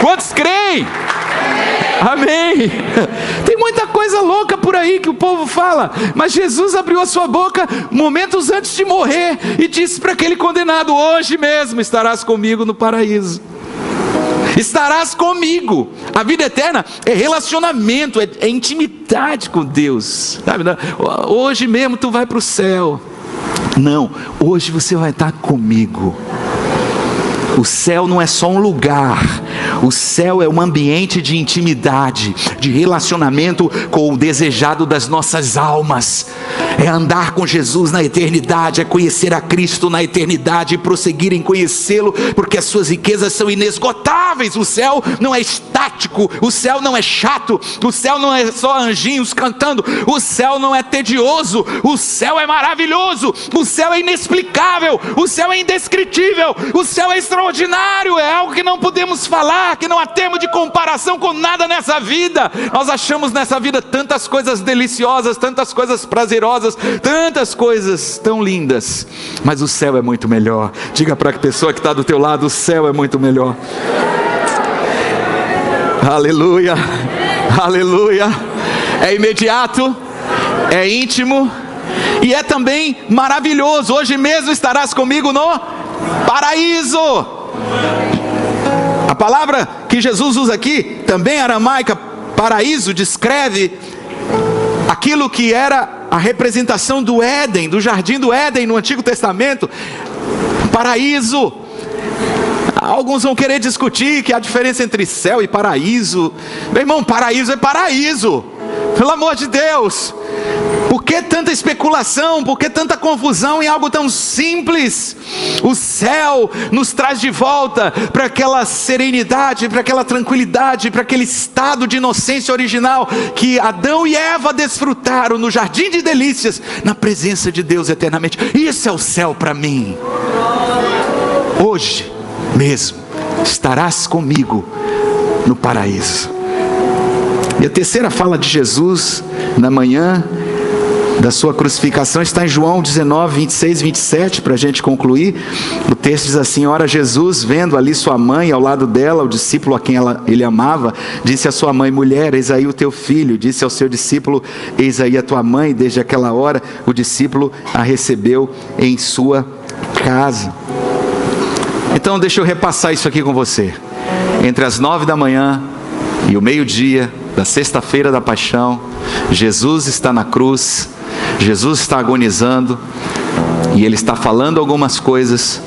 Quantos creem? Amém. Tem muita coisa louca por aí que o povo fala, mas Jesus abriu a sua boca momentos antes de morrer e disse para aquele condenado: hoje mesmo estarás comigo no paraíso. Estarás comigo. A vida eterna é relacionamento, é intimidade com Deus, sabe? Hoje mesmo tu vai para o céu. Não, hoje você vai estar comigo. O céu não é só um lugar. O céu é um ambiente de intimidade, de relacionamento com o desejado das nossas almas. É andar com Jesus na eternidade, é conhecer a Cristo na eternidade e prosseguir em conhecê-lo, porque as suas riquezas são inesgotáveis. O céu não é estático, o céu não é chato, o céu não é só anjinhos cantando, o céu não é tedioso, o céu é maravilhoso, o céu é inexplicável, o céu é indescritível, o céu é extraordinário, é algo que não podemos falar, que não há termo de comparação com nada nessa vida. Nós achamos nessa vida tantas coisas deliciosas, tantas coisas prazerosas, tantas coisas tão lindas, mas o céu é muito melhor. Diga para a pessoa que está do teu lado: o céu é muito melhor. Aleluia, aleluia. É imediato, é íntimo e é também maravilhoso. Hoje mesmo estarás comigo no paraíso. A palavra que Jesus usa aqui, também aramaica, paraíso, descreve aquilo que era a representação do Éden, do jardim do Éden no Antigo Testamento. Paraíso. Alguns vão querer discutir que há diferença entre céu e paraíso. Meu irmão, paraíso é paraíso. Pelo amor de Deus. Por que tanta especulação? Por que tanta confusão em algo tão simples? O céu nos traz de volta para aquela serenidade, para aquela tranquilidade, para aquele estado de inocência original que Adão e Eva desfrutaram no jardim de delícias, na presença de Deus eternamente. Isso é o céu para mim. Hoje mesmo estarás comigo no paraíso. E a terceira fala de Jesus na manhã da sua crucificação está em João 19, 26 e 27, para a gente concluir. O texto diz assim: ora, Jesus, vendo ali sua mãe ao lado dela, o discípulo a quem ele amava, disse à sua mãe: mulher, eis aí o teu filho. Disse ao seu discípulo: eis aí a tua mãe. Desde aquela hora o discípulo a recebeu em sua casa. Então deixa eu repassar isso aqui com você. Entre as 9 da manhã e o meio-dia da sexta-feira da paixão, Jesus está na cruz, Jesus está agonizando, e Ele está falando algumas coisas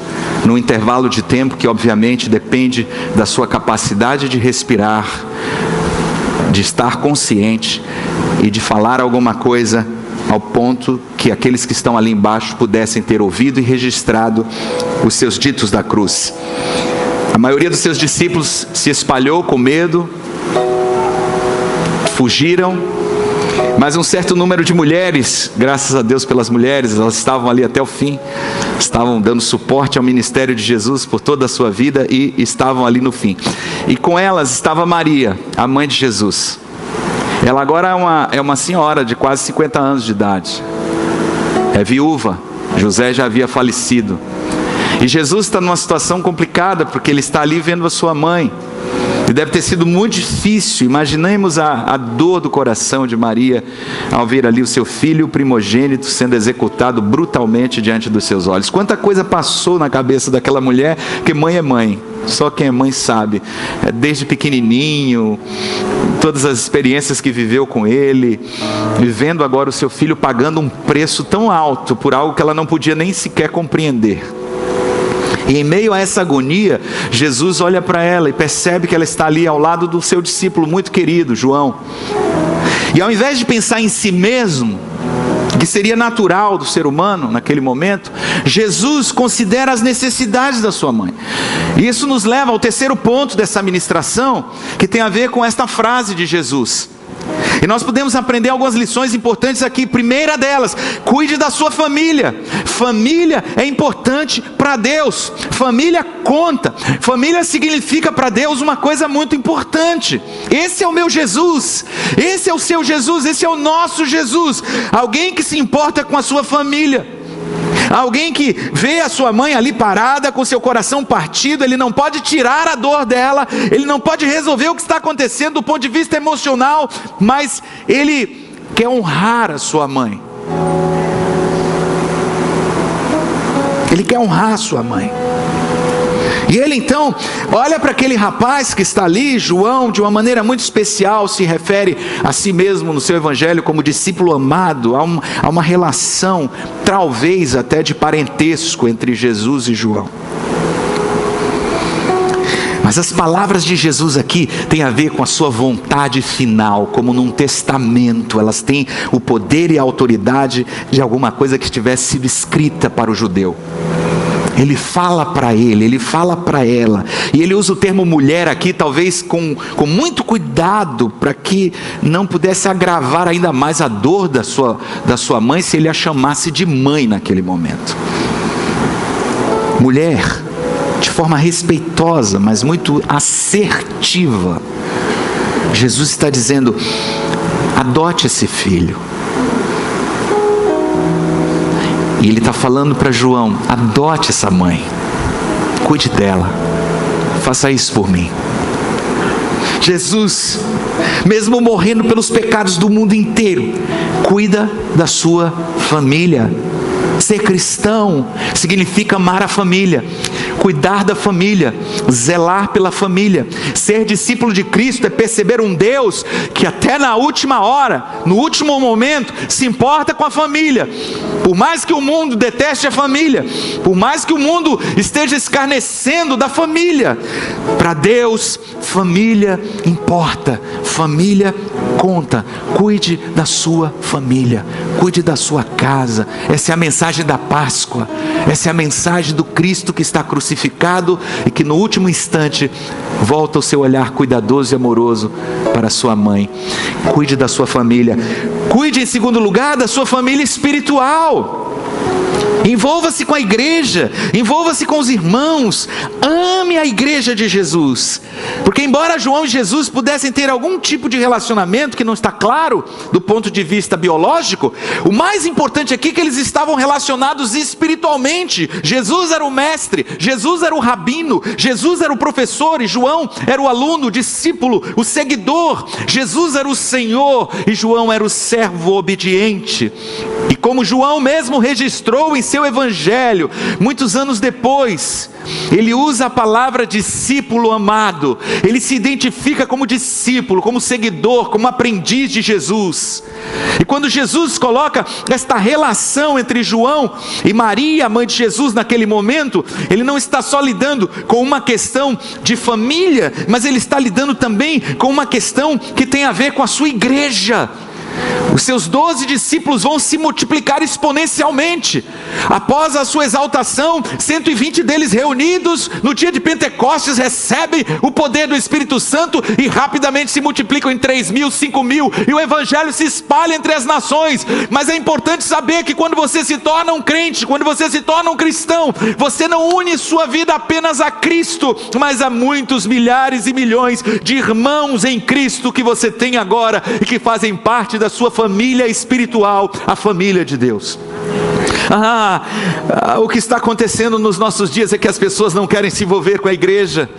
num intervalo de tempo que obviamente depende da sua capacidade de respirar, de estar consciente e de falar alguma coisa ao ponto que aqueles que estão ali embaixo pudessem ter ouvido e registrado os seus ditos da cruz. A maioria dos seus discípulos se espalhou com medo, fugiram, mas um certo número de mulheres, graças a Deus pelas mulheres, elas estavam ali até o fim, estavam dando suporte ao ministério de Jesus por toda a sua vida e estavam ali no fim. E com elas estava Maria, a mãe de Jesus. Ela agora é uma senhora de quase 50 anos de idade, é viúva, José já havia falecido. E Jesus está numa situação complicada, porque ele está ali vendo a sua mãe. E deve ter sido muito difícil. Imaginemos a dor do coração de Maria ao ver ali o seu filho primogênito sendo executado brutalmente diante dos seus olhos. Quanta coisa passou na cabeça daquela mulher, que mãe é mãe. Só quem é mãe sabe. Desde pequenininho, todas as experiências que viveu com ele, vivendo agora o seu filho pagando um preço tão alto por algo que ela não podia nem sequer compreender. E em meio a essa agonia, Jesus olha para ela e percebe que ela está ali ao lado do seu discípulo muito querido, João. E ao invés de pensar em si mesmo, que seria natural do ser humano naquele momento, Jesus considera as necessidades da sua mãe. E isso nos leva ao terceiro ponto dessa ministração, que tem a ver com esta frase de Jesus. E nós podemos aprender algumas lições importantes aqui. Primeira delas, cuide da sua família. Família é importante para Deus. Família conta. Família significa para Deus uma coisa muito importante. Esse é o meu Jesus. Esse é o seu Jesus. Esse é o nosso Jesus. Alguém que se importa com a sua família. Alguém que vê a sua mãe ali parada, com seu coração partido, ele não pode tirar a dor dela, ele não pode resolver o que está acontecendo do ponto de vista emocional, mas ele quer honrar a sua mãe. Ele quer honrar a sua mãe. E ele então olha para aquele rapaz que está ali, João, de uma maneira muito especial, se refere a si mesmo no seu evangelho como discípulo amado. Há uma relação, talvez até de parentesco, entre Jesus e João. Mas as palavras de Jesus aqui têm a ver com a sua vontade final, como num testamento. Elas têm o poder e a autoridade de alguma coisa que tivesse sido escrita para o judeu. Ele fala para ele, ele fala para ela. E ele usa o termo mulher aqui, talvez com muito cuidado, para que não pudesse agravar ainda mais a dor da sua mãe, se ele a chamasse de mãe naquele momento. Mulher, de forma respeitosa, mas muito assertiva. Jesus está dizendo: adote esse filho. E ele está falando para João: adote essa mãe, cuide dela, faça isso por mim. Jesus, mesmo morrendo pelos pecados do mundo inteiro, cuida da sua família. Ser cristão significa amar a família, cuidar da família, zelar pela família. Ser discípulo de Cristo é perceber um Deus que até na última hora, no último momento, se importa com a família. Por mais que o mundo deteste a família, por mais que o mundo esteja escarnecendo da família, para Deus, família importa, família conta. Cuide da sua família, cuide da sua casa. Essa é a mensagem da Páscoa, essa é a mensagem do Cristo que está crucificado e que no último instante volta o seu olhar cuidadoso e amoroso para a sua mãe. Cuide da sua família. Cuide, em segundo lugar, da sua família espiritual. Envolva-se com a igreja, envolva-se com os irmãos, ame a igreja de Jesus, porque embora João e Jesus pudessem ter algum tipo de relacionamento que não está claro do ponto de vista biológico, o mais importante aqui é que eles estavam relacionados espiritualmente. Jesus era o mestre, Jesus era o rabino, Jesus era o professor e João era o aluno, o discípulo, o seguidor. Jesus era o Senhor e João era o servo obediente. E como João mesmo registrou em seu evangelho, muitos anos depois, ele usa a palavra discípulo amado. Ele se identifica como discípulo, como seguidor, como aprendiz de Jesus. E quando Jesus coloca esta relação entre João e Maria, mãe de Jesus, naquele momento, ele não está só lidando com uma questão de família, mas ele está lidando também com uma questão que tem a ver com a sua igreja. Os seus 12 discípulos vão se multiplicar exponencialmente. Após a sua exaltação, 120 deles reunidos no dia de Pentecostes recebem o poder do Espírito Santo e rapidamente se multiplicam em 3.000, 5.000, e o evangelho se espalha entre as nações. Mas é importante saber que quando você se torna um crente, quando você se torna um cristão, você não une sua vida apenas a Cristo, mas a muitos milhares e milhões de irmãos em Cristo que você tem agora e que fazem parte da sua família espiritual, a família de Deus. O que está acontecendo nos nossos dias é que as pessoas não querem se envolver com a igreja,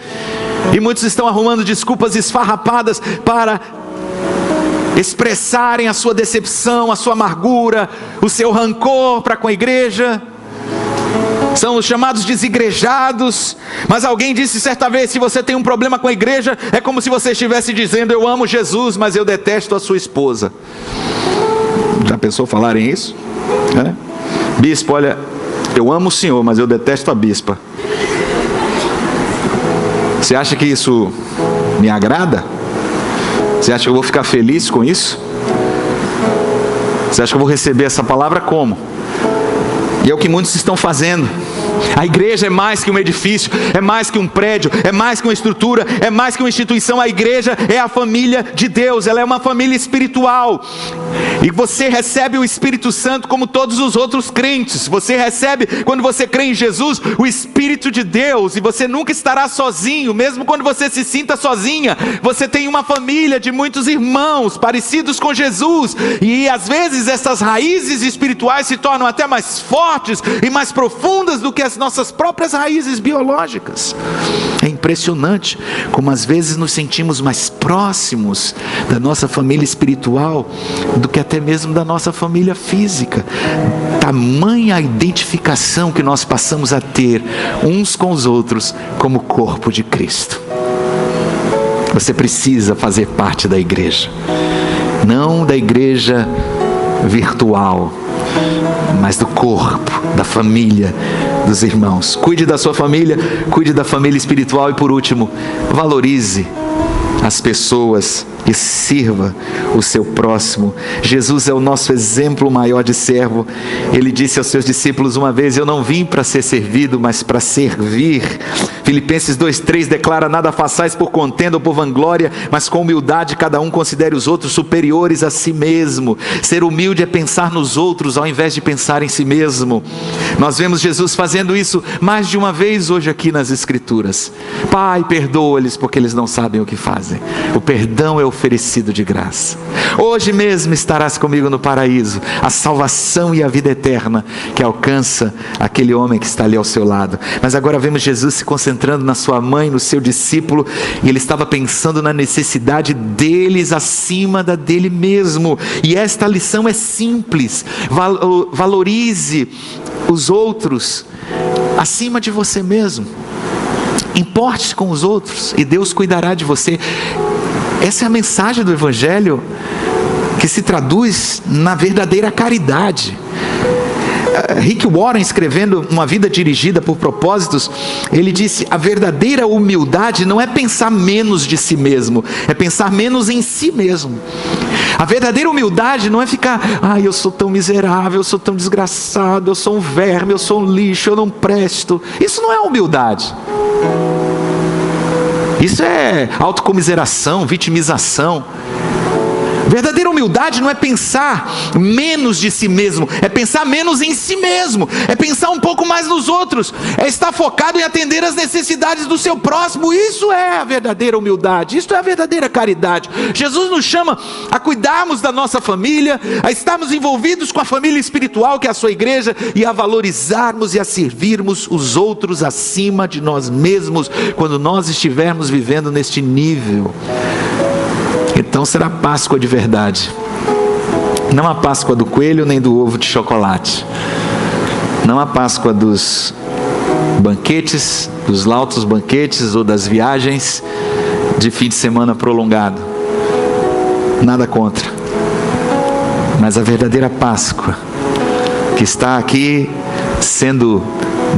e muitos estão arrumando desculpas esfarrapadas para expressarem a sua decepção, a sua amargura, o seu rancor para com a igreja. São os chamados desigrejados. Mas alguém disse certa vez: se você tem um problema com a igreja, é como se você estivesse dizendo: eu amo Jesus, mas eu detesto a sua esposa. Já pensou falarem isso? Bispo, olha, eu amo o senhor, mas eu detesto a bispa. Você acha que isso me agrada? Você acha que eu vou ficar feliz com isso? Você acha que eu vou receber essa palavra como? E é o que muitos estão fazendo. A igreja é mais que um edifício, é mais que um prédio, é mais que uma estrutura, é mais que uma instituição. A igreja é a família de Deus, ela é uma família espiritual. E você recebe o Espírito Santo como todos os outros crentes. Você recebe, quando você crê em Jesus, o Espírito de Deus. E você nunca estará sozinho, mesmo quando você se sinta sozinha. Você tem uma família de muitos irmãos parecidos com Jesus. E às vezes essas raízes espirituais se tornam até mais fortes e mais profundas do que as nossas próprias raízes biológicas. É impressionante como às vezes nos sentimos mais próximos da nossa família espiritual do que até mesmo da nossa família física. Tamanha a identificação que nós passamos a ter uns com os outros como corpo de Cristo. Você precisa fazer parte da igreja, não da igreja virtual, mas do corpo, da família, dos irmãos. Cuide da sua família, cuide da família espiritual e, por último, valorize as pessoas e sirva o seu próximo. Jesus é o nosso exemplo maior de servo. Ele disse aos seus discípulos uma vez: eu não vim para ser servido, mas para servir. Filipenses 2:3 declara: nada façais por contenda ou por vanglória, mas com humildade cada um considere os outros superiores a si mesmo. Ser humilde é pensar nos outros ao invés de pensar em si mesmo. Nós vemos Jesus fazendo isso mais de uma vez hoje aqui nas Escrituras. Pai, perdoa-lhes porque eles não sabem o que fazem. O perdão é oferecido de graça. Hoje mesmo estarás comigo no paraíso, a salvação e a vida eterna que alcança aquele homem que está ali ao seu lado. Mas agora vemos Jesus se concentrando na sua mãe, no seu discípulo, e ele estava pensando na necessidade deles acima da dele mesmo. E esta lição é simples: valorize os outros acima de você mesmo. Importe-se com os outros e Deus cuidará de você. Essa é a mensagem do Evangelho, que se traduz na verdadeira caridade. Rick Warren, escrevendo Uma Vida Dirigida por Propósitos, ele disse: a verdadeira humildade não é pensar menos de si mesmo, é pensar menos em si mesmo. A verdadeira humildade não é ficar: eu sou tão miserável, eu sou tão desgraçado, eu sou um verme, eu sou um lixo, eu não presto. Isso não é humildade. Isso é autocomiseração, vitimização. Verdadeira humildade não é pensar menos de si mesmo, é pensar menos em si mesmo, é pensar um pouco mais nos outros, é estar focado em atender as necessidades do seu próximo. Isso é a verdadeira humildade, isso é a verdadeira caridade. Jesus nos chama a cuidarmos da nossa família, a estarmos envolvidos com a família espiritual que é a sua igreja, e a valorizarmos e a servirmos os outros acima de nós mesmos, quando nós estivermos vivendo neste nível. Então será Páscoa de verdade, não a Páscoa do coelho nem do ovo de chocolate, não a Páscoa dos banquetes, dos lautos banquetes ou das viagens de fim de semana prolongado. Nada contra, mas a verdadeira Páscoa, que está aqui sendo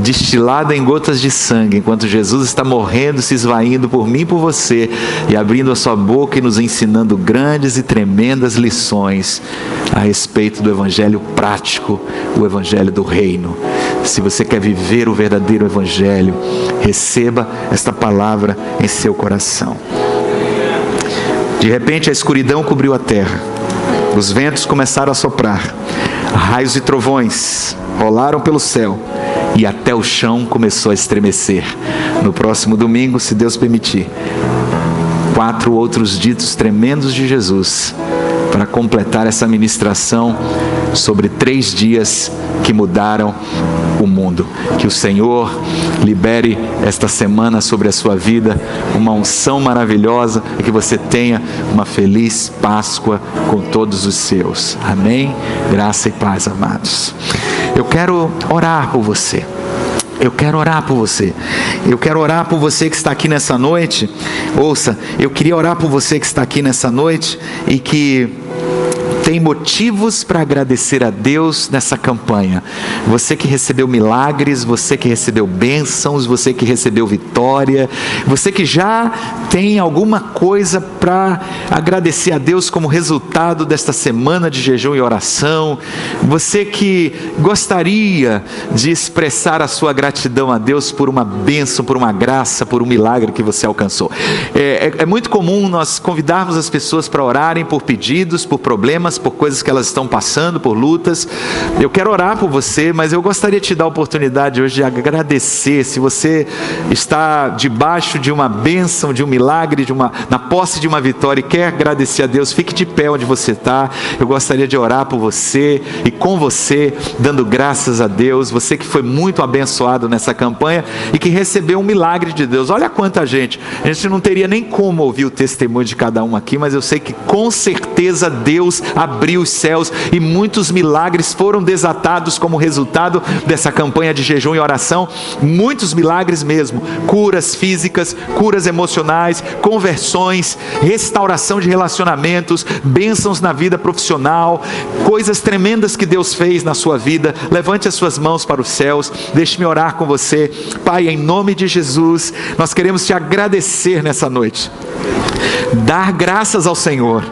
destilada em gotas de sangue, enquanto Jesus está morrendo, se esvaindo por mim e por você, e abrindo a sua boca e nos ensinando grandes e tremendas lições a respeito do evangelho prático, o evangelho do reino. Se você quer viver o verdadeiro evangelho, receba esta palavra em seu coração. De repente a escuridão cobriu a terra, os ventos começaram a soprar, raios e trovões rolaram pelo céu, e até o chão começou a estremecer. No próximo domingo, se Deus permitir, 4 outros ditos tremendos de Jesus, para completar essa ministração sobre 3 dias que mudaram o mundo. Que o Senhor libere esta semana sobre a sua vida uma unção maravilhosa, e que você tenha uma feliz Páscoa com todos os seus. Amém? Graça e paz, amados. Eu quero orar por você. Eu quero orar por você. Eu quero orar por você que está aqui nessa noite. Ouça, eu queria orar por você que está aqui nessa noite e que tem motivos para agradecer a Deus nessa campanha. Você que recebeu milagres, você que recebeu bênçãos, você que recebeu vitória, você que já tem alguma coisa para agradecer a Deus como resultado desta semana de jejum e oração, você que gostaria de expressar a sua gratidão a Deus por uma bênção, por uma graça, por um milagre que você alcançou. É muito comum nós convidarmos as pessoas para orarem por pedidos, por problemas, por coisas que elas estão passando, por lutas. Eu quero orar por você, mas eu gostaria de te dar a oportunidade hoje de agradecer. Se você está debaixo de uma bênção, de um milagre, na posse de uma vitória e quer agradecer a Deus, fique de pé onde você está. Eu gostaria de orar por você e com você, dando graças a Deus. Você que foi muito abençoado nessa campanha e que recebeu um milagre de Deus. Olha quanta gente. A gente não teria nem como ouvir o testemunho de cada um aqui, mas eu sei que com certeza Deus abriu os céus e muitos milagres foram desatados como resultado dessa campanha de jejum e oração. Muitos milagres mesmo, curas físicas, curas emocionais, conversões, restauração de relacionamentos, bênçãos na vida profissional, coisas tremendas que Deus fez na sua vida. Levante as suas mãos para os céus, deixe-me orar com você. Pai, em nome de Jesus, nós queremos te agradecer nessa noite, dar graças ao Senhor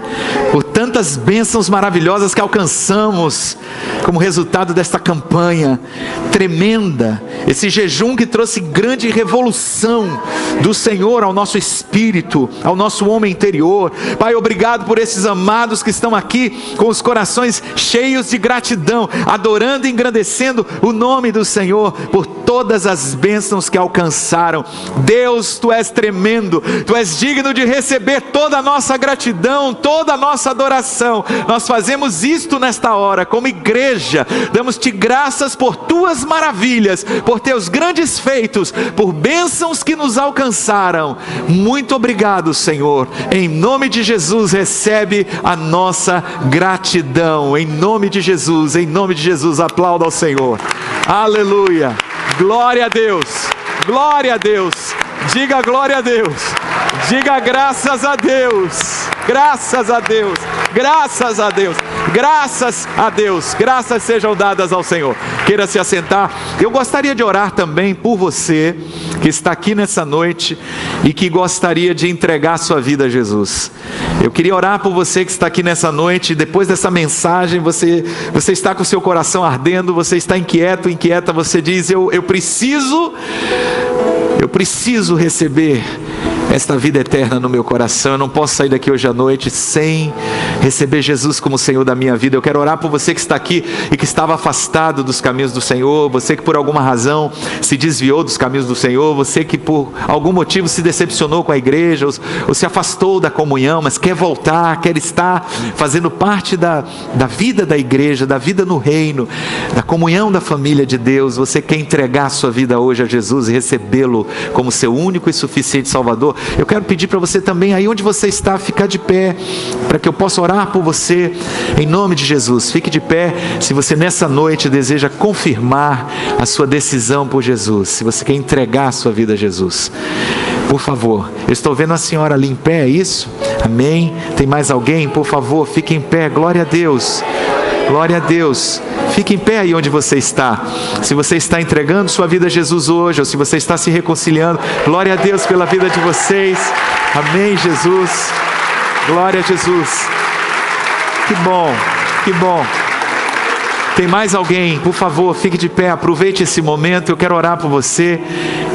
por tantas bênçãos maravilhosas que alcançamos como resultado desta campanha tremenda, esse jejum que trouxe grande revolução do Senhor ao nosso espírito, ao nosso homem interior. Pai, obrigado por esses amados que estão aqui com os corações cheios de gratidão, adorando e engrandecendo o nome do Senhor por todas as bênçãos que alcançaram. Deus, Tu és tremendo, Tu és digno de receber toda a nossa gratidão, toda a nossa adoração. Nós fazemos isto nesta hora como igreja, damos-te graças por Tuas maravilhas, por Teus grandes feitos, por bênçãos que nos alcançaram. Muito obrigado, Senhor. Em nome de Jesus, recebe a nossa gratidão. Em nome de Jesus, aplauda ao Senhor. Aleluia. Glória a Deus, glória a Deus. Diga glória a Deus, diga graças a Deus, graças a Deus, graças a Deus, graças a Deus, graças sejam dadas ao Senhor. Queira se assentar. Eu gostaria de orar também por você que está aqui nessa noite e que gostaria de entregar a sua vida a Jesus. Eu queria orar por você que está aqui nessa noite, e depois dessa mensagem você está com o seu coração ardendo, você está inquieto, inquieta, você diz, eu preciso receber esta vida eterna no meu coração. Eu não posso sair daqui hoje à noite sem receber Jesus como Senhor da minha vida. Eu quero orar por você que está aqui e que estava afastado dos caminhos do Senhor, você que por alguma razão se desviou dos caminhos do Senhor, você que por algum motivo se decepcionou com a igreja ou se afastou da comunhão, mas quer voltar, quer estar fazendo parte da vida da igreja, da vida no reino, da comunhão da família de Deus. Você quer entregar a sua vida hoje a Jesus e recebê-lo como seu único e suficiente Salvador. Eu quero pedir para você também, aí onde você está, ficar de pé, para que eu possa orar por você, em nome de Jesus. Fique de pé, se você nessa noite deseja confirmar a sua decisão por Jesus, se você quer entregar a sua vida a Jesus. Por favor, eu estou vendo a senhora ali em pé, é isso? Amém? Tem mais alguém? Por favor, fique em pé, glória a Deus. Glória a Deus. Fique em pé aí onde você está. Se você está entregando sua vida a Jesus hoje, ou se você está se reconciliando, glória a Deus pela vida de vocês. Amém, Jesus. Glória a Jesus. Que bom, que bom. Tem mais alguém? Por favor, fique de pé, aproveite esse momento, eu quero orar por você.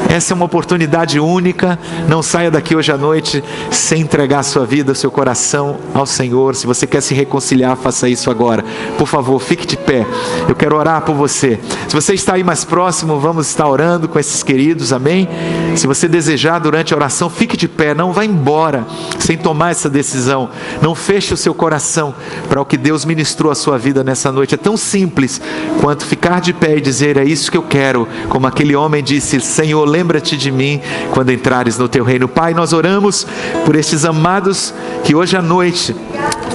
Essa é uma oportunidade única. Não saia daqui hoje à noite sem entregar sua vida, seu coração ao Senhor. Se você quer se reconciliar, faça isso agora. Por favor, fique de pé. Eu quero orar por você. Se você está aí mais próximo, vamos estar orando com esses queridos, amém? Se você desejar durante a oração, fique de pé. Não vá embora sem tomar essa decisão. Não feche o seu coração para o que Deus ministrou à sua vida nessa noite. É tão simples quanto ficar de pé e dizer: é isso que eu quero. Como aquele homem disse: Senhor, lembra-te de mim quando entrares no teu reino. Pai, nós oramos por estes amados que hoje à noite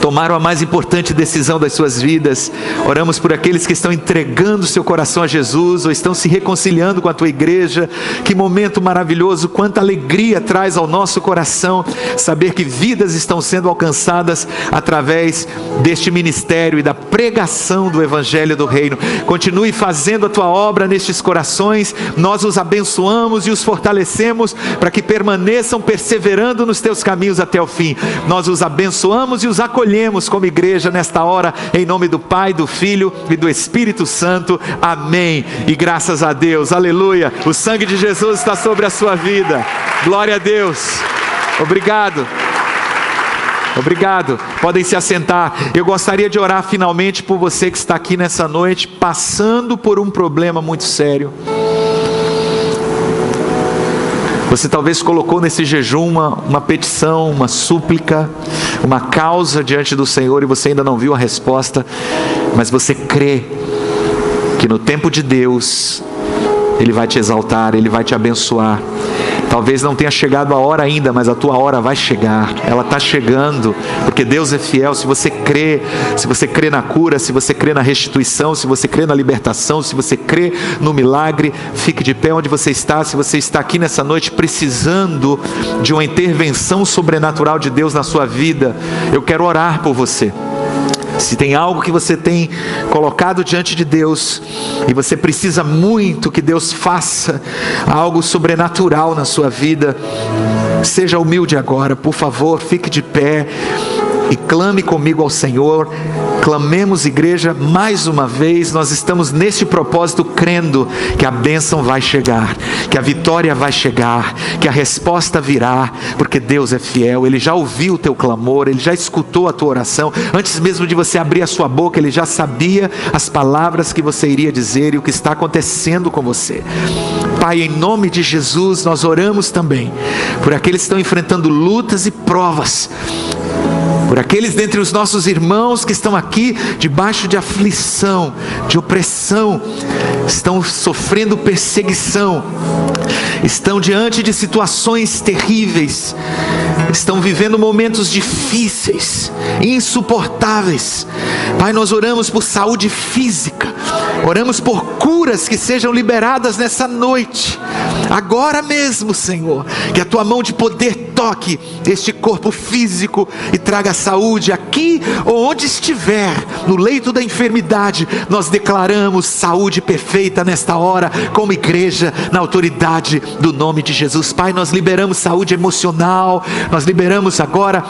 tomaram a mais importante decisão das suas vidas. Oramos por aqueles que estão entregando seu coração a Jesus, ou estão se reconciliando com a tua igreja. Que momento maravilhoso, quanta alegria traz ao nosso coração saber que vidas estão sendo alcançadas através deste ministério e da pregação do Evangelho do Reino. Continue fazendo a tua obra nestes corações. Nós os abençoamos e os fortalecemos para que permaneçam perseverando nos teus caminhos até o fim. Nós os abençoamos e os acolhemos como igreja nesta hora, em nome do Pai, do Filho e do Espírito Santo. Amém. E graças a Deus, aleluia. O sangue de Jesus está sobre a sua vida. Glória a Deus. Obrigado. Obrigado. Podem se assentar. Eu gostaria de orar finalmente por você que está aqui nessa noite, passando por um problema muito sério. Você talvez colocou nesse jejum uma petição, uma súplica, uma causa diante do Senhor e você ainda não viu a resposta, mas você crê que no tempo de Deus Ele vai te exaltar, Ele vai te abençoar. Talvez não tenha chegado a hora ainda, mas a tua hora vai chegar. Ela está chegando, porque Deus é fiel. Se você crê na cura, se você crê na restituição, se você crê na libertação, se você crê no milagre, fique de pé onde você está. Se você está aqui nessa noite precisando de uma intervenção sobrenatural de Deus na sua vida, eu quero orar por você. Se tem algo que você tem colocado diante de Deus e você precisa muito que Deus faça algo sobrenatural na sua vida, seja humilde agora, por favor, fique de pé e clame comigo ao Senhor. Clamemos, igreja, mais uma vez. Nós estamos neste propósito crendo que a bênção vai chegar, que a vitória vai chegar, que a resposta virá, porque Deus é fiel. Ele já ouviu o teu clamor, Ele já escutou a tua oração. Antes mesmo de você abrir a sua boca, Ele já sabia as palavras que você iria dizer e o que está acontecendo com você. Pai, em nome de Jesus, nós oramos também por aqueles que estão enfrentando lutas e provas, por aqueles dentre os nossos irmãos que estão aqui debaixo de aflição, de opressão, estão sofrendo perseguição, estão diante de situações terríveis, estão vivendo momentos difíceis, insuportáveis. Pai, nós oramos por saúde física, oramos por curas que sejam liberadas nessa noite, agora mesmo, Senhor, que a tua mão de poder toque este corpo físico e traga saúde aqui ou onde estiver, no leito da enfermidade. Nós declaramos saúde perfeita nesta hora, como igreja, na autoridade do nome de Jesus. Pai, nós liberamos saúde emocional, nós liberamos agora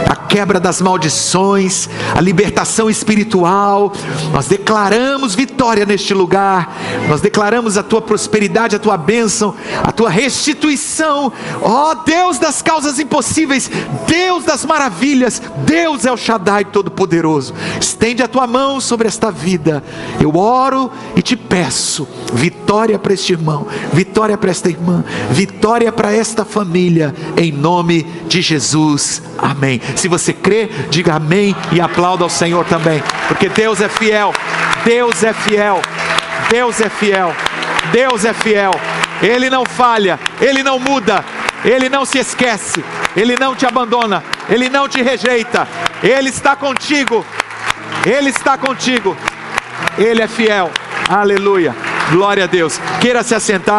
a quebra das maldições, a libertação espiritual. Nós declaramos vitória neste lugar, nós declaramos a tua prosperidade, a tua bênção, a tua restituição. Ó Deus das causas impossíveis, Deus das maravilhas, Deus El Shaddai Todo-Poderoso, estende a tua mão sobre esta vida. Eu oro e te peço vitória para este irmão, vitória para esta irmã, vitória para esta família, em nome de Jesus, amém. Se você crê, diga amém e aplauda ao Senhor também, porque Deus é fiel, Deus é fiel, Deus é fiel, Deus é fiel. Ele não falha, Ele não muda, Ele não se esquece, Ele não te abandona, Ele não te rejeita, Ele está contigo, Ele está contigo, Ele é fiel, aleluia, glória a Deus. Queira se assentar.